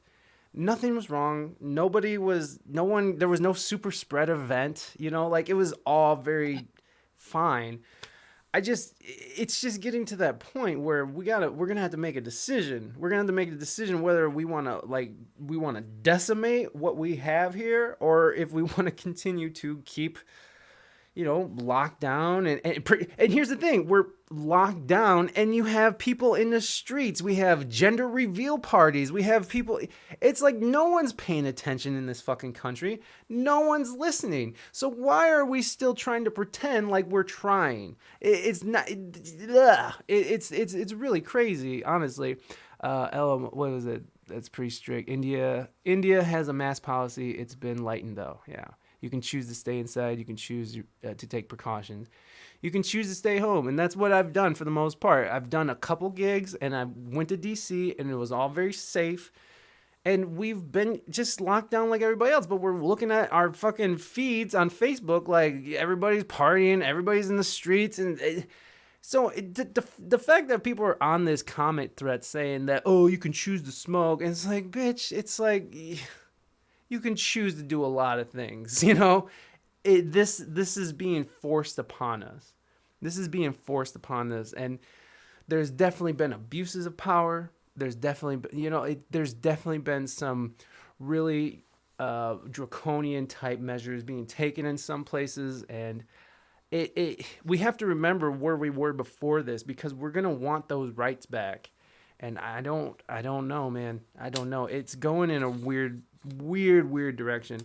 nothing was wrong. There was no super spread event, you know, like, it was all very fine. It's just getting to that point where we're gonna have to make a decision. We're gonna have to make a decision whether we want to decimate what we have here, or if we want to continue to keep, you know, locked down. And here's the thing: we're locked down, and you have people in the streets. We have gender reveal parties. We have people. It's like no one's paying attention in this fucking country. No one's listening. So why are we still trying to pretend like we're trying? It's not. It's really crazy, honestly. What was it? That's pretty strict. India has a mask policy. It's been lightened though. Yeah. You can choose to stay inside. You can choose to take precautions. You can choose to stay home. And that's what I've done for the most part. I've done a couple gigs, and I went to DC, and it was all very safe. And we've been just locked down like everybody else, but we're looking at our fucking feeds on Facebook like everybody's partying, everybody's in the streets, and the fact that people are on this comment thread saying that, oh, you can choose to smoke, and it's like, bitch, it's like you can choose to do a lot of things, you know. This is being forced upon us. This is being forced upon us, and there's definitely been abuses of power. There's definitely, there's definitely been some really draconian type measures being taken in some places, and we have to remember where we were before this, because we're gonna want those rights back. And I don't know, man. I don't know. It's going in a weird direction.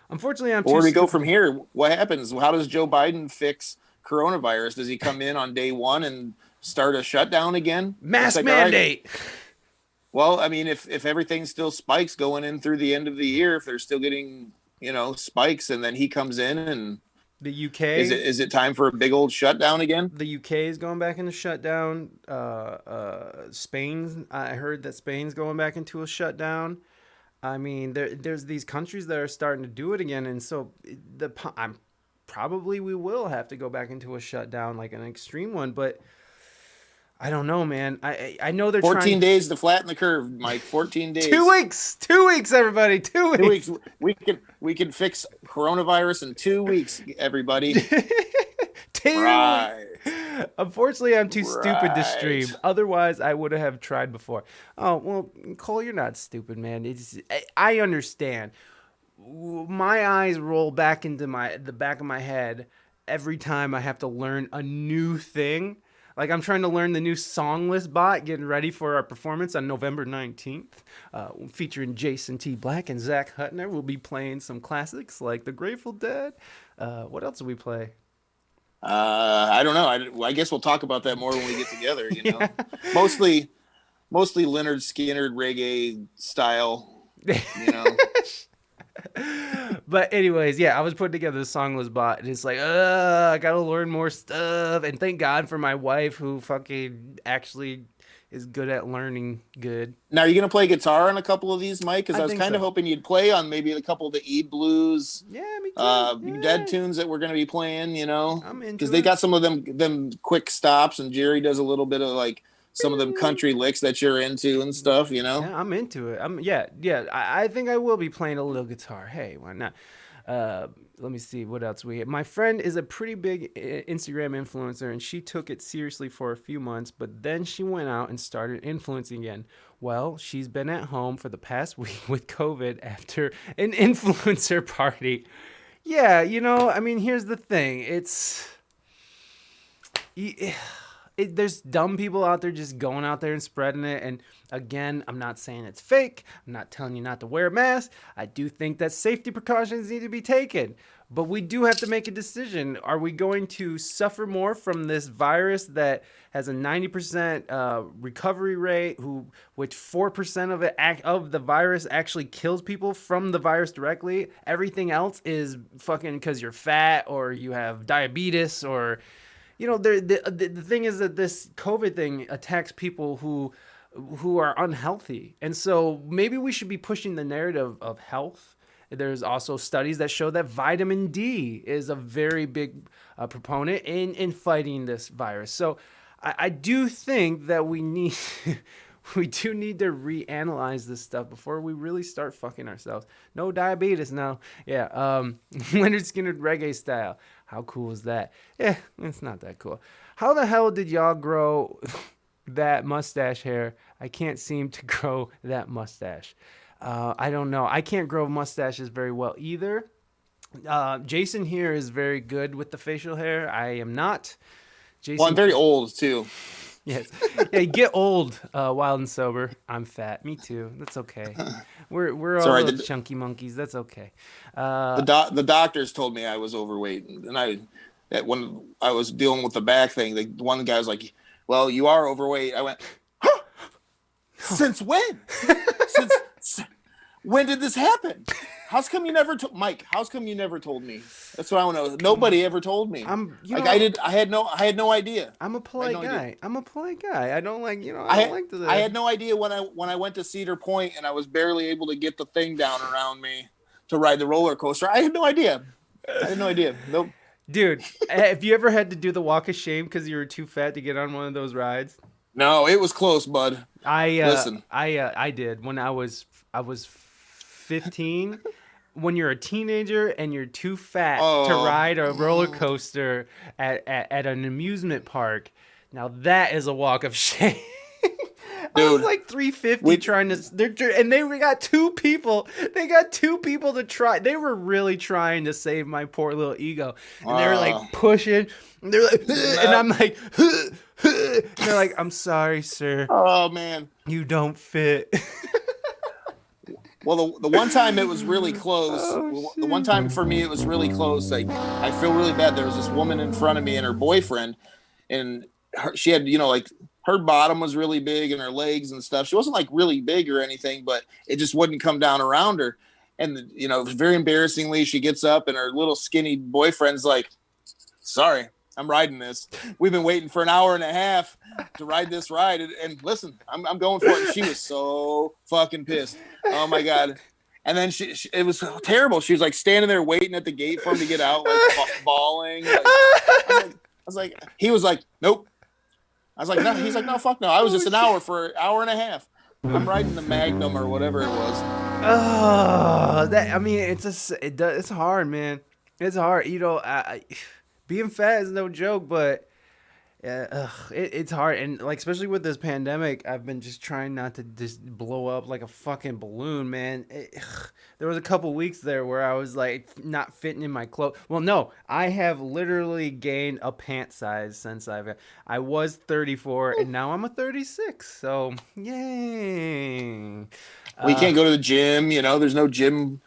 Unfortunately, Where do we go from here? What happens? How does Joe Biden fix coronavirus? Does he come in on day one and start a shutdown again? Mask mandate. Right. Well, I mean, if everything still spikes going in through the end of the year, if they're still getting, spikes, and then he comes in, and the UK, is it time for a big old shutdown again? The UK is going back into shutdown. Spain, I heard that Spain's going back into a shutdown. I mean, there's these countries that are starting to do it again, and so we will have to go back into a shutdown, like an extreme one, but I don't know, man. I know they're 14 days to flatten the curve, Mike. 14 days. 2 weeks. 2 weeks, everybody. 2 weeks. 2 weeks. We can fix coronavirus in 2 weeks, everybody. Right. Unfortunately, I'm too stupid to stream. Otherwise, I would have tried before. Oh, well, Cole, you're not stupid, man. I understand. My eyes roll back into the back of my head every time I have to learn a new thing. Like, I'm trying to learn the new song list bot, getting ready for our performance on November 19th, featuring Jason T. Black and Zach Hutner. We'll be playing some classics like The Grateful Dead. What else do we play? I don't know. I guess we'll talk about that more when we get together, Yeah. Mostly Lynyrd Skynyrd reggae style, But anyways, yeah, I was putting together the song list bot, and it's like, I gotta learn more stuff. And thank God for my wife, who fucking actually is good at learning good. Now, are you gonna play guitar on a couple of these, Mike? Because I was kind of hoping you'd play on maybe a couple of the E blues, me too. Dead tunes that we're gonna be playing. I'm into because they got some of them quick stops, and Jerry does a little bit of like some of them country licks that you're into and stuff, Yeah, I'm into it. I think I will be playing a little guitar. Hey, why not? Let me see what else we have. My friend is a pretty big Instagram influencer, and she took it seriously for a few months, but then she went out and started influencing again. Well, she's been at home for the past week with COVID after an influencer party. Yeah, I mean, here's the thing. There's dumb people out there just going out there and spreading it. And again, I'm not saying it's fake. I'm not telling you not to wear a mask. I do think that safety precautions need to be taken. But we do have to make a decision. Are we going to suffer more from this virus that has a 90% recovery rate, which 4% of the virus actually kills people from the virus directly? Everything else is fucking because you're fat or you have diabetes or... the thing is that this COVID thing attacks people who are unhealthy. And so maybe we should be pushing the narrative of health. There's also studies that show that vitamin D is a very big proponent in fighting this virus. So I do think that we do need to reanalyze this stuff before we really start fucking ourselves. No diabetes now. Yeah. Lynyrd Skynyrd reggae style. How cool is that? Yeah, it's not that cool. How the hell did y'all grow that mustache hair? I can't seem to grow that mustache. I don't know. I can't grow mustaches very well either. Jason here is very good with the facial hair. I am not. Jason, well, I'm very old too. Yes. Yeah, get old, wild and sober. I'm fat. Me too. That's okay. We're all little chunky monkeys. That's okay. The doctors told me I was overweight, and when I was dealing with the back thing, the one guy was like, "Well, you are overweight." I went, "Huh? Since when? When did this happen? How come you never told Mike? How come you never told me?" That's what I want to know. Nobody ever told me. I had no idea. I'm a polite guy. I'm a polite guy. I don't like, I had no idea when I went to Cedar Point and I was barely able to get the thing down around me to ride the roller coaster. I had no idea. Nope. Dude, have you ever had to do the walk of shame because you were too fat to get on one of those rides? No, it was close, bud. Listen. I did when I was 15. When you're a teenager and you're too fat to ride a roller coaster at an amusement park, now that is a walk of shame. I was like 350 trying to, and they got two people. They got two people to try. They were really trying to save my poor little ego, and they were like pushing. And they're like, and I'm like, and they're like, I'm sorry, sir. Oh man, you don't fit. Well, the one time it was really close. The one time for me it was really close. Like I feel really bad. There was this woman in front of me and her boyfriend, and she had like her bottom was really big and her legs and stuff. She wasn't like really big or anything, but it just wouldn't come down around her. And it was very embarrassingly. She gets up and her little skinny boyfriend's like, "Sorry, I'm riding this. We've been waiting for an hour and a half to ride this ride. And listen, I'm going for it." And she was so fucking pissed. Oh my God. And then it was terrible. She was like standing there waiting at the gate for him to get out, like bawling. I was like, he was like, "Nope." I was like, "No." He's like, "No, fuck no. I was just an hour and a half. I'm riding the Magnum or whatever it was." Oh, it's hard, man. It's hard. Being fat is no joke, but it's hard. And like, especially with this pandemic, I've been just trying not to just blow up like a fucking balloon, man. There was a couple weeks there where I was like not fitting in my clothes. Well, no, I have literally gained a pant size since I was 34 and now I'm a 36. So yay. We can't go to the gym, there's no gym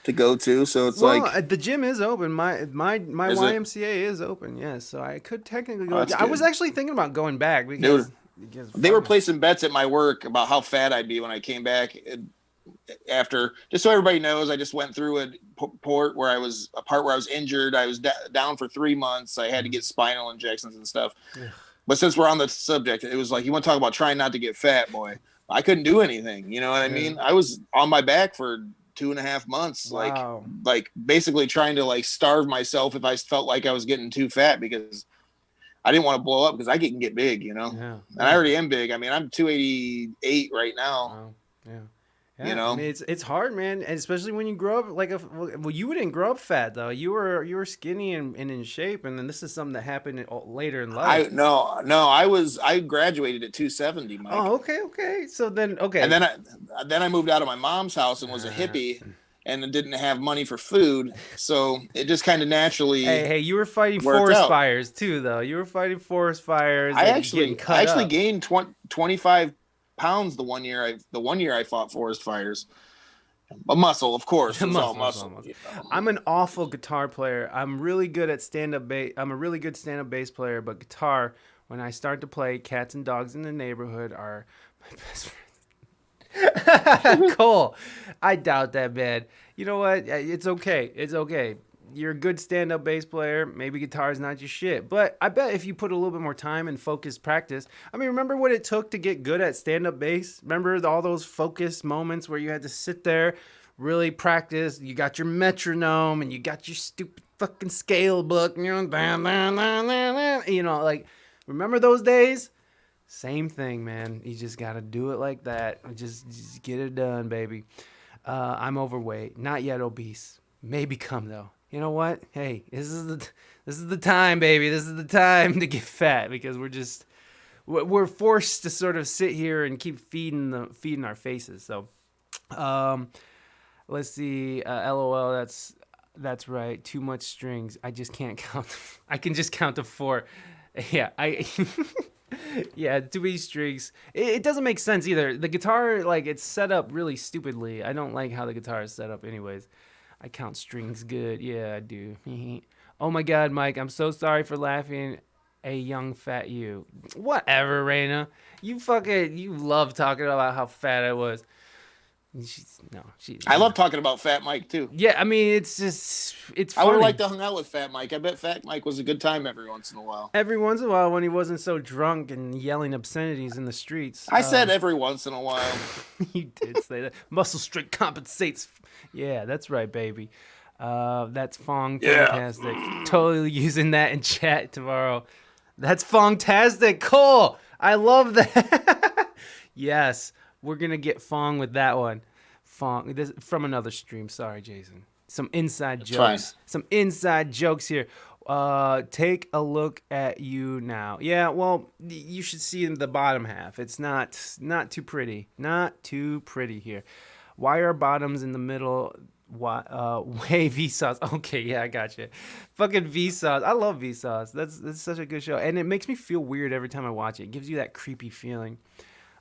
to go to, so it's the gym is open. My YMCA is open. Yes, so I could technically go. I was actually thinking about going back because they were placing bets at my work about how fat I'd be when I came back. After, just so everybody knows, I just went through a part where I was injured. I was down for 3 months. I had to get spinal injections and stuff. But since we're on the subject, it was like, you want to talk about trying not to get fat, boy. I couldn't do anything. You know what I mean? I was on my back for 2.5 months, wow. like basically trying to like starve myself if I felt like I was getting too fat, because I didn't want to blow up, because I can get big, Yeah. And I already am big. I mean, I'm 288 right now. Wow. Yeah. I mean, it's hard, man, and especially when you grow up you didn't grow up fat though. You were skinny and in shape, and then this is something that happened later in life. I graduated at 270, Mike. Oh, okay. So then, and then I moved out of my mom's house and was a hippie, and didn't have money for food, so it just kind of naturally. Hey, you were fighting forest fires too, though. You were fighting forest fires. I actually gained 25 pounds the one year I fought forest fires. A muscle, of course. All muscle. I'm an awful guitar player. I'm really good at stand-up bass. I'm a really good stand-up bass player, but guitar, when I start to play, cats and dogs in the neighborhood are my best friends. Cole, I doubt that, man. You know what? It's okay. You're a good stand-up bass player. Maybe guitar is not your shit. But I bet if you put a little bit more time and focused practice. I mean, remember what it took to get good at stand-up bass? Remember all those focused moments where you had to sit there, really practice? You got your metronome and you got your stupid fucking scale book. Like, remember those days? Same thing, man. You just got to do it like that. Just get it done, baby. I'm overweight. Not yet obese. May become, though. You know what? Hey, this is the time, baby. This is the time to get fat, because we're forced to sort of sit here and keep feeding our faces. So, let's see. LOL. That's right. Too much strings. I just can't count. I can just count to 4. Yeah, yeah, too many strings. It doesn't make sense either. The guitar, like, it's set up really stupidly. I don't like how the guitar is set up, anyways. I count strings good. Yeah, I do. Oh my God, Mike, I'm so sorry for laughing. A young fat you. Whatever, Reina. You love talking about how fat I was. I love talking about Fat Mike too. Yeah, I mean, it's just, it's funny. I would have liked to hung out with Fat Mike. I bet Fat Mike was a good time every once in a while. Every once in a while when he wasn't so drunk and yelling obscenities in the streets. I said every once in a while. You did say that. Muscle strength compensates. Yeah, that's right, baby. That's fantastic. Totally using that in chat tomorrow. That's fantastic. Cool. I love that. Yes, we're going to get Fong with that one. Fong, this from another stream. Sorry, Jason. Some inside jokes. Fine. Some inside jokes here. Take a look at you now. Yeah, well, you should see in the bottom half. It's not too pretty. Not too pretty here. Why are bottoms in the middle? Way Vsauce. Okay, yeah, I got you. Fucking Vsauce. I love Vsauce. That's such a good show, and it makes me feel weird every time I watch it. It gives you that creepy feeling.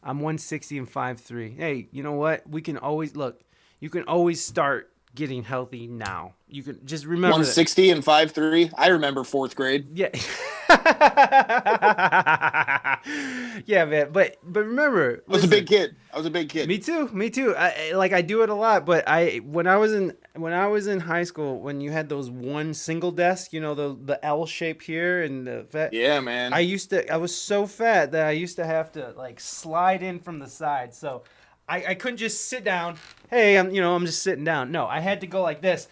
I'm 160 and 5'3". Hey, you know what? We can always look. You can always start getting healthy now. You can just remember 160 and 5'3". I remember 4th grade. Yeah. Yeah, man. But remember, I was a big kid. Me too. I do it a lot, but when I was in high school, when you had those one single desk, you know, the L shape here and the fat. Yeah, man. I was so fat that I used to have to like slide in from the side. So I couldn't just sit down. Hey, I'm just sitting down. No, I had to go like this.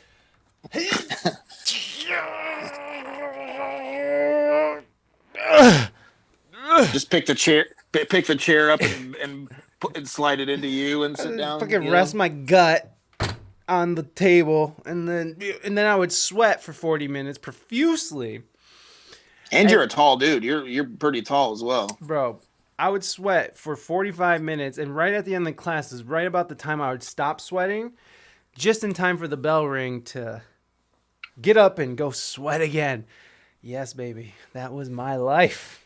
Just pick the chair up and slide it into you and sit down. Fucking rest my gut on the table, and then I would sweat for 40 minutes profusely. And you're a tall dude. You're pretty tall as well, bro. I would sweat for 45 minutes, and right at the end of the class is right about the time I would stop sweating, just in time for the bell ring to get up and go sweat again. Yes, baby. That was my life.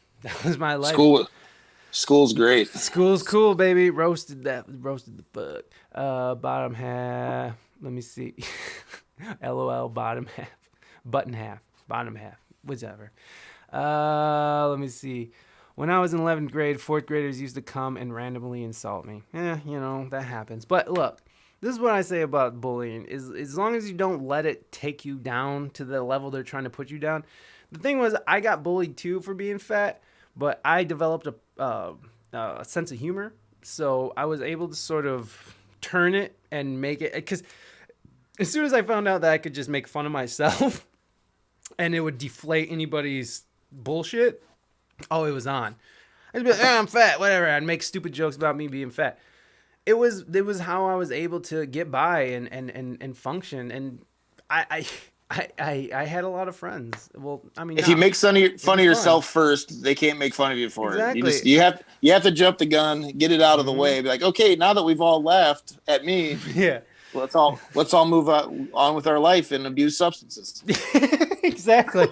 School's great. School's cool, baby. Roasted the fuck. Bottom half. Let me see. LOL, bottom half. Button half. Bottom half. Whichever. Let me see. When I was in 11th grade, 4th graders used to come and randomly insult me. That happens. But look, this is what I say about bullying. Is as long as you don't let it take you down to the level they're trying to put you down. The thing was, I got bullied too for being fat, but I developed a sense of humor. So I was able to sort of turn it and make it, because as soon as I found out that I could just make fun of myself and it would deflate anybody's bullshit, it was on. I'd be like, I'm fat, whatever. I'd make stupid jokes about me being fat. It was how I was able to get by and function. And I had a lot of friends. Well, I mean, if you make fun of yourself first, they can't make fun of you for it. You have to jump the gun, get it out of the way. Be like, okay, now that we've all laughed at me, yeah, let's all move on with our life and abuse substances. Exactly.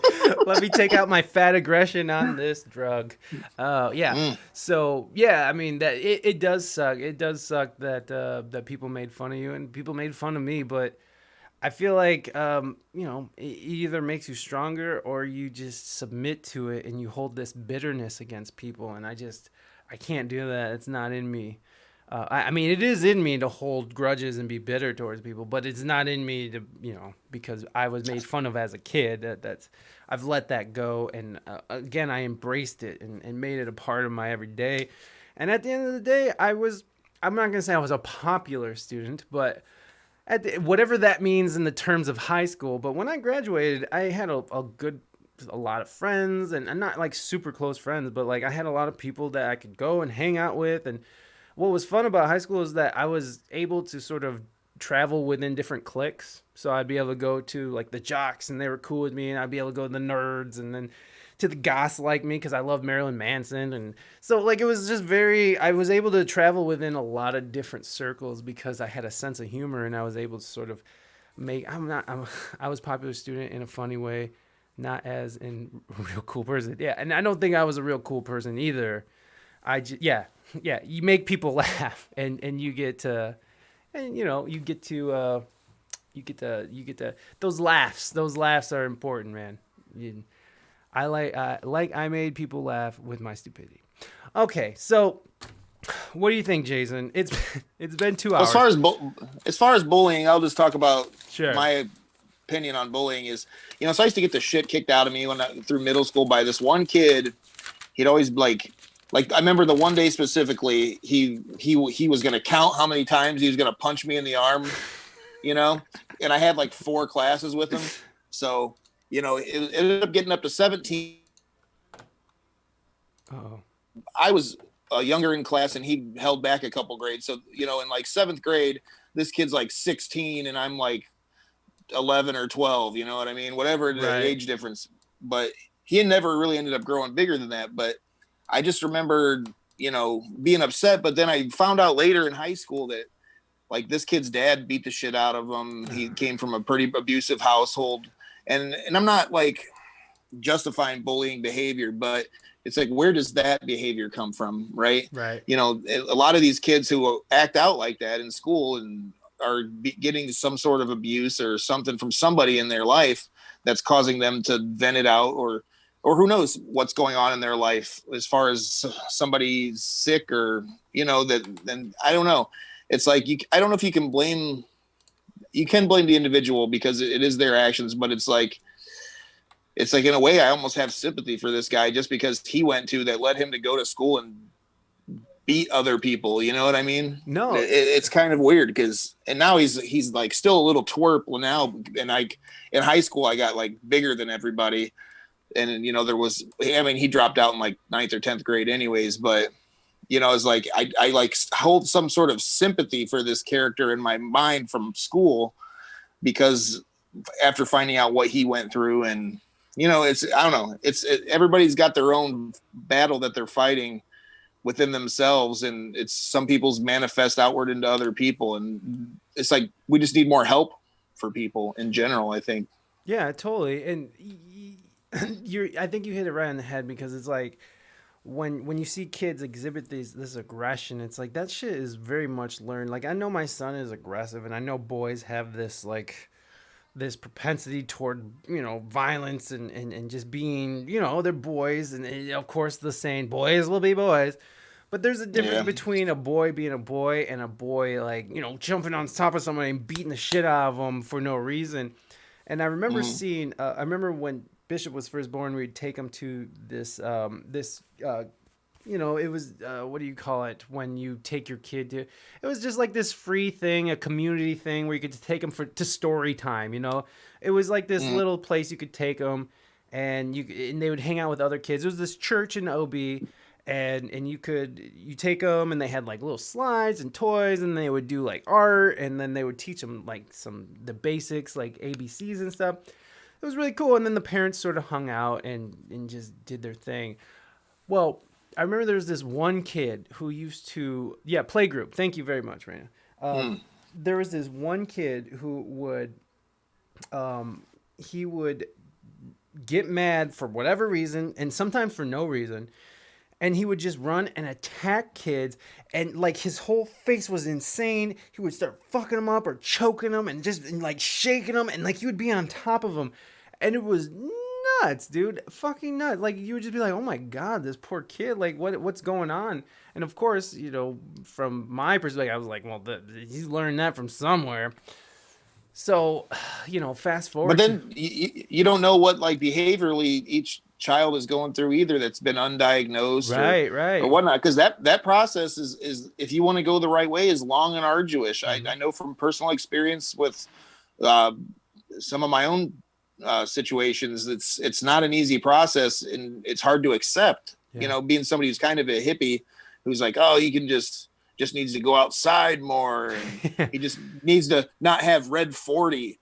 Let me take out my fat aggression on this drug. Yeah. So yeah, I mean that it does suck. It does suck that people made fun of you and people made fun of me, but I feel like, it either makes you stronger or you just submit to it and you hold this bitterness against people. And I can't do that. It's not in me. I mean, it is in me to hold grudges and be bitter towards people, but it's not in me to, because I was made fun of as a kid. I've let that go. And again, I embraced it and made it a part of my everyday. And at the end of the day, I'm not going to say I was a popular student, but whatever that means in the terms of high school. But when I graduated, I had a lot of friends, and not like super close friends, but like I had a lot of people that I could go and hang out with. And what was fun about high school is that I was able to sort of travel within different cliques. So I'd be able to go to like the jocks and they were cool with me, and I'd be able to go to the nerds and then to the goths like me because I love Marilyn Manson. And so like it was just I was able to travel within a lot of different circles because I had a sense of humor, and I was able to sort of I was a popular student in a funny way, not as in a real cool person. Yeah, and I don't think I was a real cool person either. You make people laugh, and you get to, and you get to those laughs. Those laughs are important, man. I made people laugh with my stupidity. Okay, so What do you think, Jason? It's been 2 hours. As far as bullying, I'll just talk about Sure. my opinion on bullying is, so I used to get the shit kicked out of me through middle school by this one kid. He'd always like I remember the one day specifically, he was going to count how many times he was going to punch me in the arm, and I had like 4 classes with him. So, it ended up getting up to 17. Oh. I was younger in class and he held back a couple grades. So, in like 7th grade, this kid's like 16 and I'm like 11 or 12, you know what I mean? Whatever the Right. age difference. But he had never really ended up growing bigger than that. But I just remembered, being upset. But then I found out later in high school that like this kid's dad beat the shit out of him. He came from a pretty abusive household. And I'm not like justifying bullying behavior, but it's like, where does that behavior come from? Right. Right. A lot of these kids who act out like that in school and are getting some sort of abuse or something from somebody in their life that's causing them to vent it out, or who knows what's going on in their life as far as somebody's sick or, then I don't know. It's like, I don't know if you can blame the individual because it is their actions, but it's like in a way I almost have sympathy for this guy just because he went to that led him to go to school and beat other people. You know what I mean? No. It's kind of weird and now he's like still a little twerp now. And in high school, I got like bigger than everybody. And, he dropped out in like 9th or 10th grade anyways, but it's like, I like hold some sort of sympathy for this character in my mind from school because after finding out what he went through and, I don't know, everybody's got their own battle that they're fighting within themselves. And it's some people's manifest outward into other people. And it's like, we just need more help for people in general, I think. Yeah, totally. And I think you hit it right on the head because it's like when you see kids exhibit this aggression, it's like that shit is very much learned. Like I know my son is aggressive, and I know boys have this propensity toward violence and just being they're boys, and of course the saying boys will be boys. But there's a difference between a boy being a boy and a boy like jumping on top of somebody and beating the shit out of them for no reason. And I remember seeing I remember when Bishop was first born, we'd take him to this it was what do you call it when you take your kid to? It was just like this free thing, a community thing where you could take them to story time. It was like this little place you could take them, and they would hang out with other kids. It was this church in OB, and you take them, and they had like little slides and toys, and they would do like art, and then they would teach them like the basics like ABCs and stuff. It was really cool, and then the parents sort of hung out and just did their thing. Well, I remember there was this one kid who used to, playgroup. Thank you very much, Reina. There was this one kid who would, he would get mad for whatever reason, and sometimes for no reason, and he would just run and attack kids, and like his whole face was insane. He would start fucking them up or choking them and just like shaking them, and like he would be on top of them, and it was nuts, dude. Fucking nuts. Like you would just be like, oh my god, this poor kid, like what's going on? And of course, from my perspective, I was like, well, he's learned that from somewhere. So, fast forward. But then you don't know what like behaviorally each child is going through either that's been undiagnosed right or whatnot, because that process is if you want to go the right way is long and arduous. I know from personal experience with some of my own situations, it's not an easy process and it's hard to accept. Being somebody who's kind of a hippie who's like, oh, he can just needs to go outside more and he just needs to not have red 40.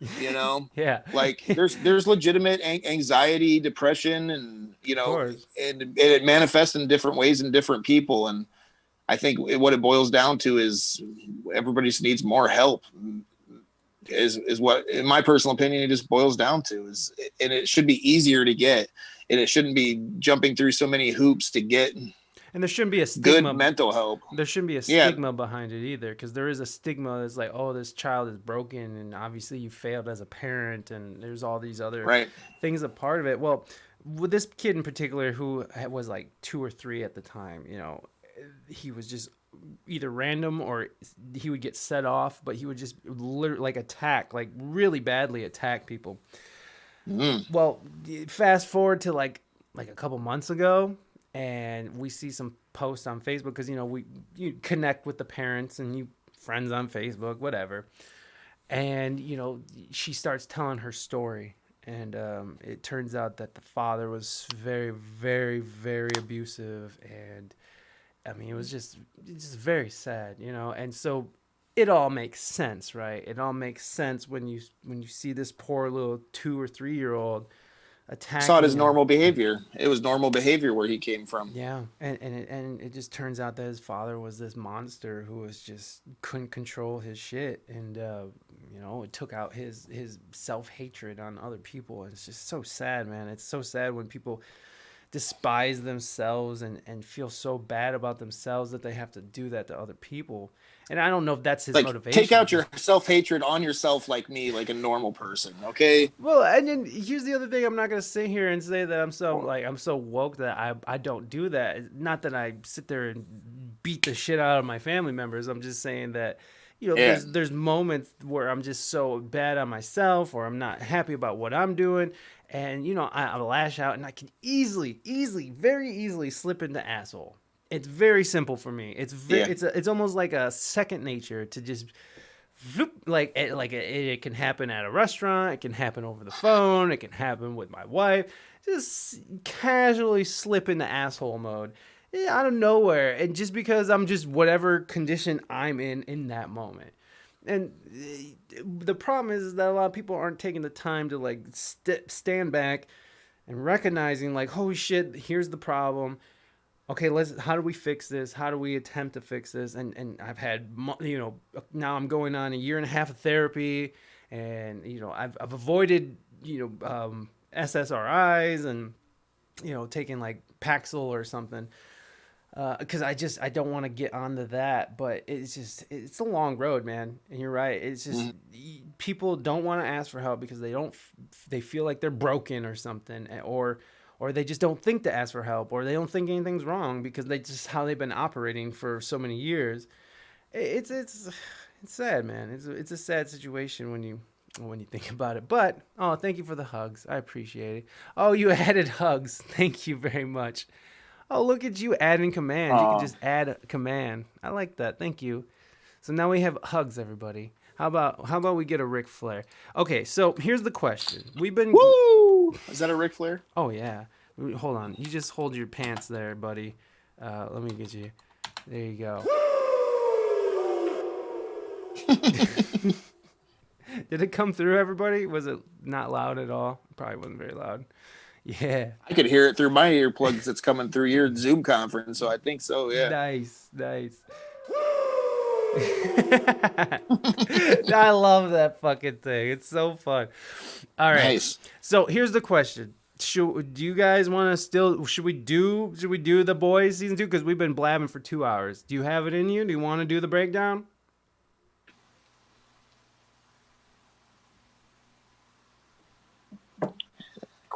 Like there's legitimate anxiety, depression, and and it manifests in different ways in different people. And I think what it boils down to is everybody just needs more help. Is what, in my personal opinion, it just boils down to and it should be easier to get, and it shouldn't be jumping through so many hoops to get. And there shouldn't be a stigma. Good mental help. There shouldn't be a stigma behind it either, because there is a stigma that's like, oh, this child is broken, and obviously you failed as a parent, and there's all these other things a part of it. Well, with this kid in particular, who was like 2 or 3 at the time, he was just either random or he would get set off, but he would just literally like attack, like really badly attack people. Well, fast forward to like a couple months ago, and we see some posts on Facebook because you connect with the parents and you friends on Facebook, whatever. And she starts telling her story, and it turns out that the father was very, very, very abusive, and I mean it was just very sad, and so it all makes sense, right? It all makes sense when you see this poor little 2 or 3 year old I saw it as attacking him. normal behavior. It was normal behavior where he came from. Yeah, and it just turns out that his father was this monster who was just couldn't control his shit, and it took out his self-hatred on other people. It's just so sad, man. It's so sad when people despise themselves and feel so bad about themselves that they have to do that to other people. And I don't know if that's his Like, motivation. take out your self-hatred on yourself like me, like a normal person, okay? Well, and then here's the other thing. I'm not gonna sit here and say that I'm so woke that I don't do that. Not that I sit there and beat the shit out of my family members. I'm just saying that there's moments where I'm just so bad on myself, or I'm not happy about what I'm doing, and I lash out, and I can very easily slip into asshole. It's very simple for me. It's almost like a second nature to just it can happen at a restaurant, it can happen over the phone, it can happen with my wife. Just casually slip into asshole mode out of nowhere, and just because I'm just whatever condition I'm in that moment. And the problem is that a lot of people aren't taking the time to like stand back and recognizing like, holy shit, here's the problem. Okay, how do we fix this? How do we attempt to fix this? And I've had, now I'm going on a year and a half of therapy, and, I've avoided, SSRIs and, taking like Paxil or something. Because I don't want to get onto that, but it's a long road, man. And you're right. It's just people don't want to ask for help because they feel like they're broken or something, or they just don't think to ask for help, or they don't think anything's wrong because they just how they've been operating for so many years. It's sad, man. It's a sad situation when you think about it. But thank you for the hugs. I appreciate it. Oh, you added hugs. Thank you very much. Oh, look at you adding commands. You can just add a command. I like that. Thank you. So now we have hugs, everybody. How about we get a Ric Flair? Okay, so here's the question. We've been Woo! Is that a Ric Flair? Oh yeah. Hold on. You just hold your pants there, buddy. Let me get you. There you go. Did it come through, everybody? Was it not loud at all? Probably wasn't very loud. Yeah. I could hear it through my earplugs that's coming through your Zoom conference, so I think so, yeah. Nice. I love that fucking thing. It's so fun. All right. Nice. So here's the question. Do you guys want to should we do The Boys season 2? Because we've been blabbing for 2 hours. Do you have it in you? Do you want to do the breakdown?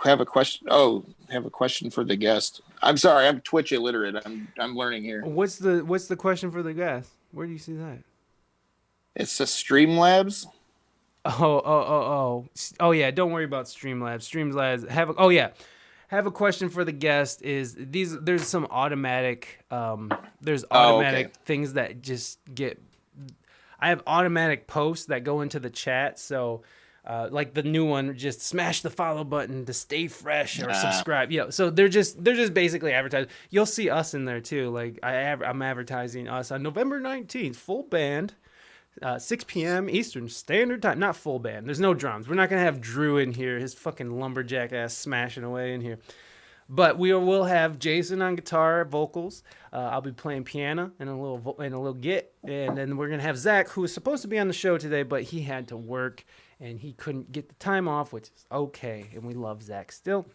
Have a question for the guest. I'm sorry, I'm Twitch illiterate. I'm learning here. What's the question for the guest? Where do you see that? It's a Streamlabs. Oh yeah, don't worry about Streamlabs have a question for the guest. There's some automatic things that just get. I have automatic posts that go into the chat, so like the new one, just smash the follow button to stay fresh or subscribe. Yeah, so they're just basically advertising. You'll see us in there too. Like I'm advertising us on November 19th, full band. 6 p.m. Eastern Standard Time. Not full band. There's no drums. We're not going to have Drew in here, his fucking lumberjack ass smashing away in here. But we will have Jason on guitar, vocals. I'll be playing piano and a little git. And then we're going to have Zach, who was supposed to be on the show today, but he had to work and he couldn't get the time off, which is okay. And we love Zach still.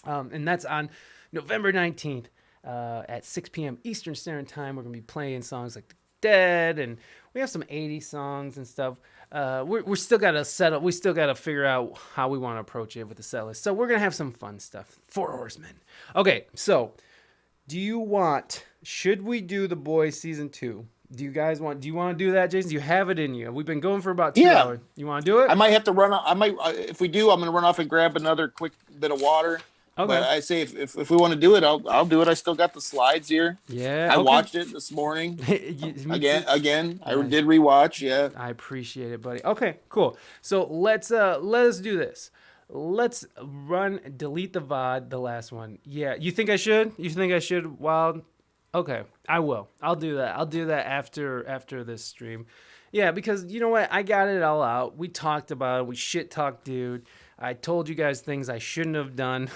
And that's on November 19th at 6 p.m. Eastern Standard Time. We're going to be playing songs like Dead, and we have some 80s songs and stuff. We still got to set up. We still got to figure out how we want to approach it with the set list. So we're gonna have some fun stuff. 4 Horsemen. Okay, so Should we do The Boys season 2? Do you want to do that, Jason? Do you have it in you? We've been going for about 2 hours. You want to do it? I might have to run. If we do, I'm going to run off and grab another quick bit of water. Okay. But I say if we want to do it, I'll do it. I still got the slides here. Yeah. I watched it this morning. Again. I did rewatch. Yeah. I appreciate it, buddy. Okay, cool. So let's do this. Let's delete the VOD, the last one. Yeah. You think I should? Wild? Okay, I will. I'll do that. I'll do that after this stream. Yeah, because you know what? I got it all out. We talked about it. We shit talked, dude. I told you guys things I shouldn't have done.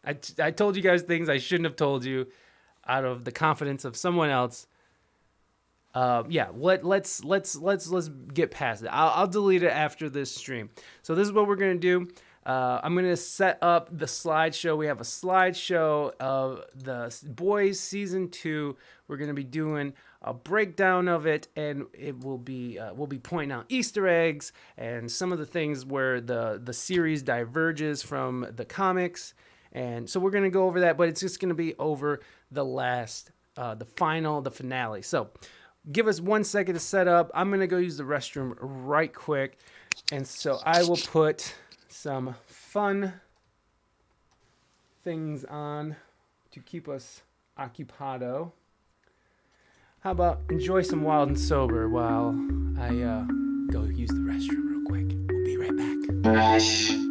I told you guys things I shouldn't have told you out of the confidence of someone else. Yeah, let's get past it. I'll delete it after this stream. So this is what we're gonna do. I'm gonna set up the slideshow. We have a slideshow of the Boys season 2. We're gonna be doing a breakdown of it, and it will be we'll be pointing out Easter eggs and some of the things where the series diverges from the comics. And so we're gonna go over that, but it's just gonna be over the finale. So give us 1 second to set up. I'm gonna go use the restroom right quick, and so I will put some fun things on to keep us occupado. How about enjoy some Wild and Sober while I go use the restroom real quick. We'll be right back.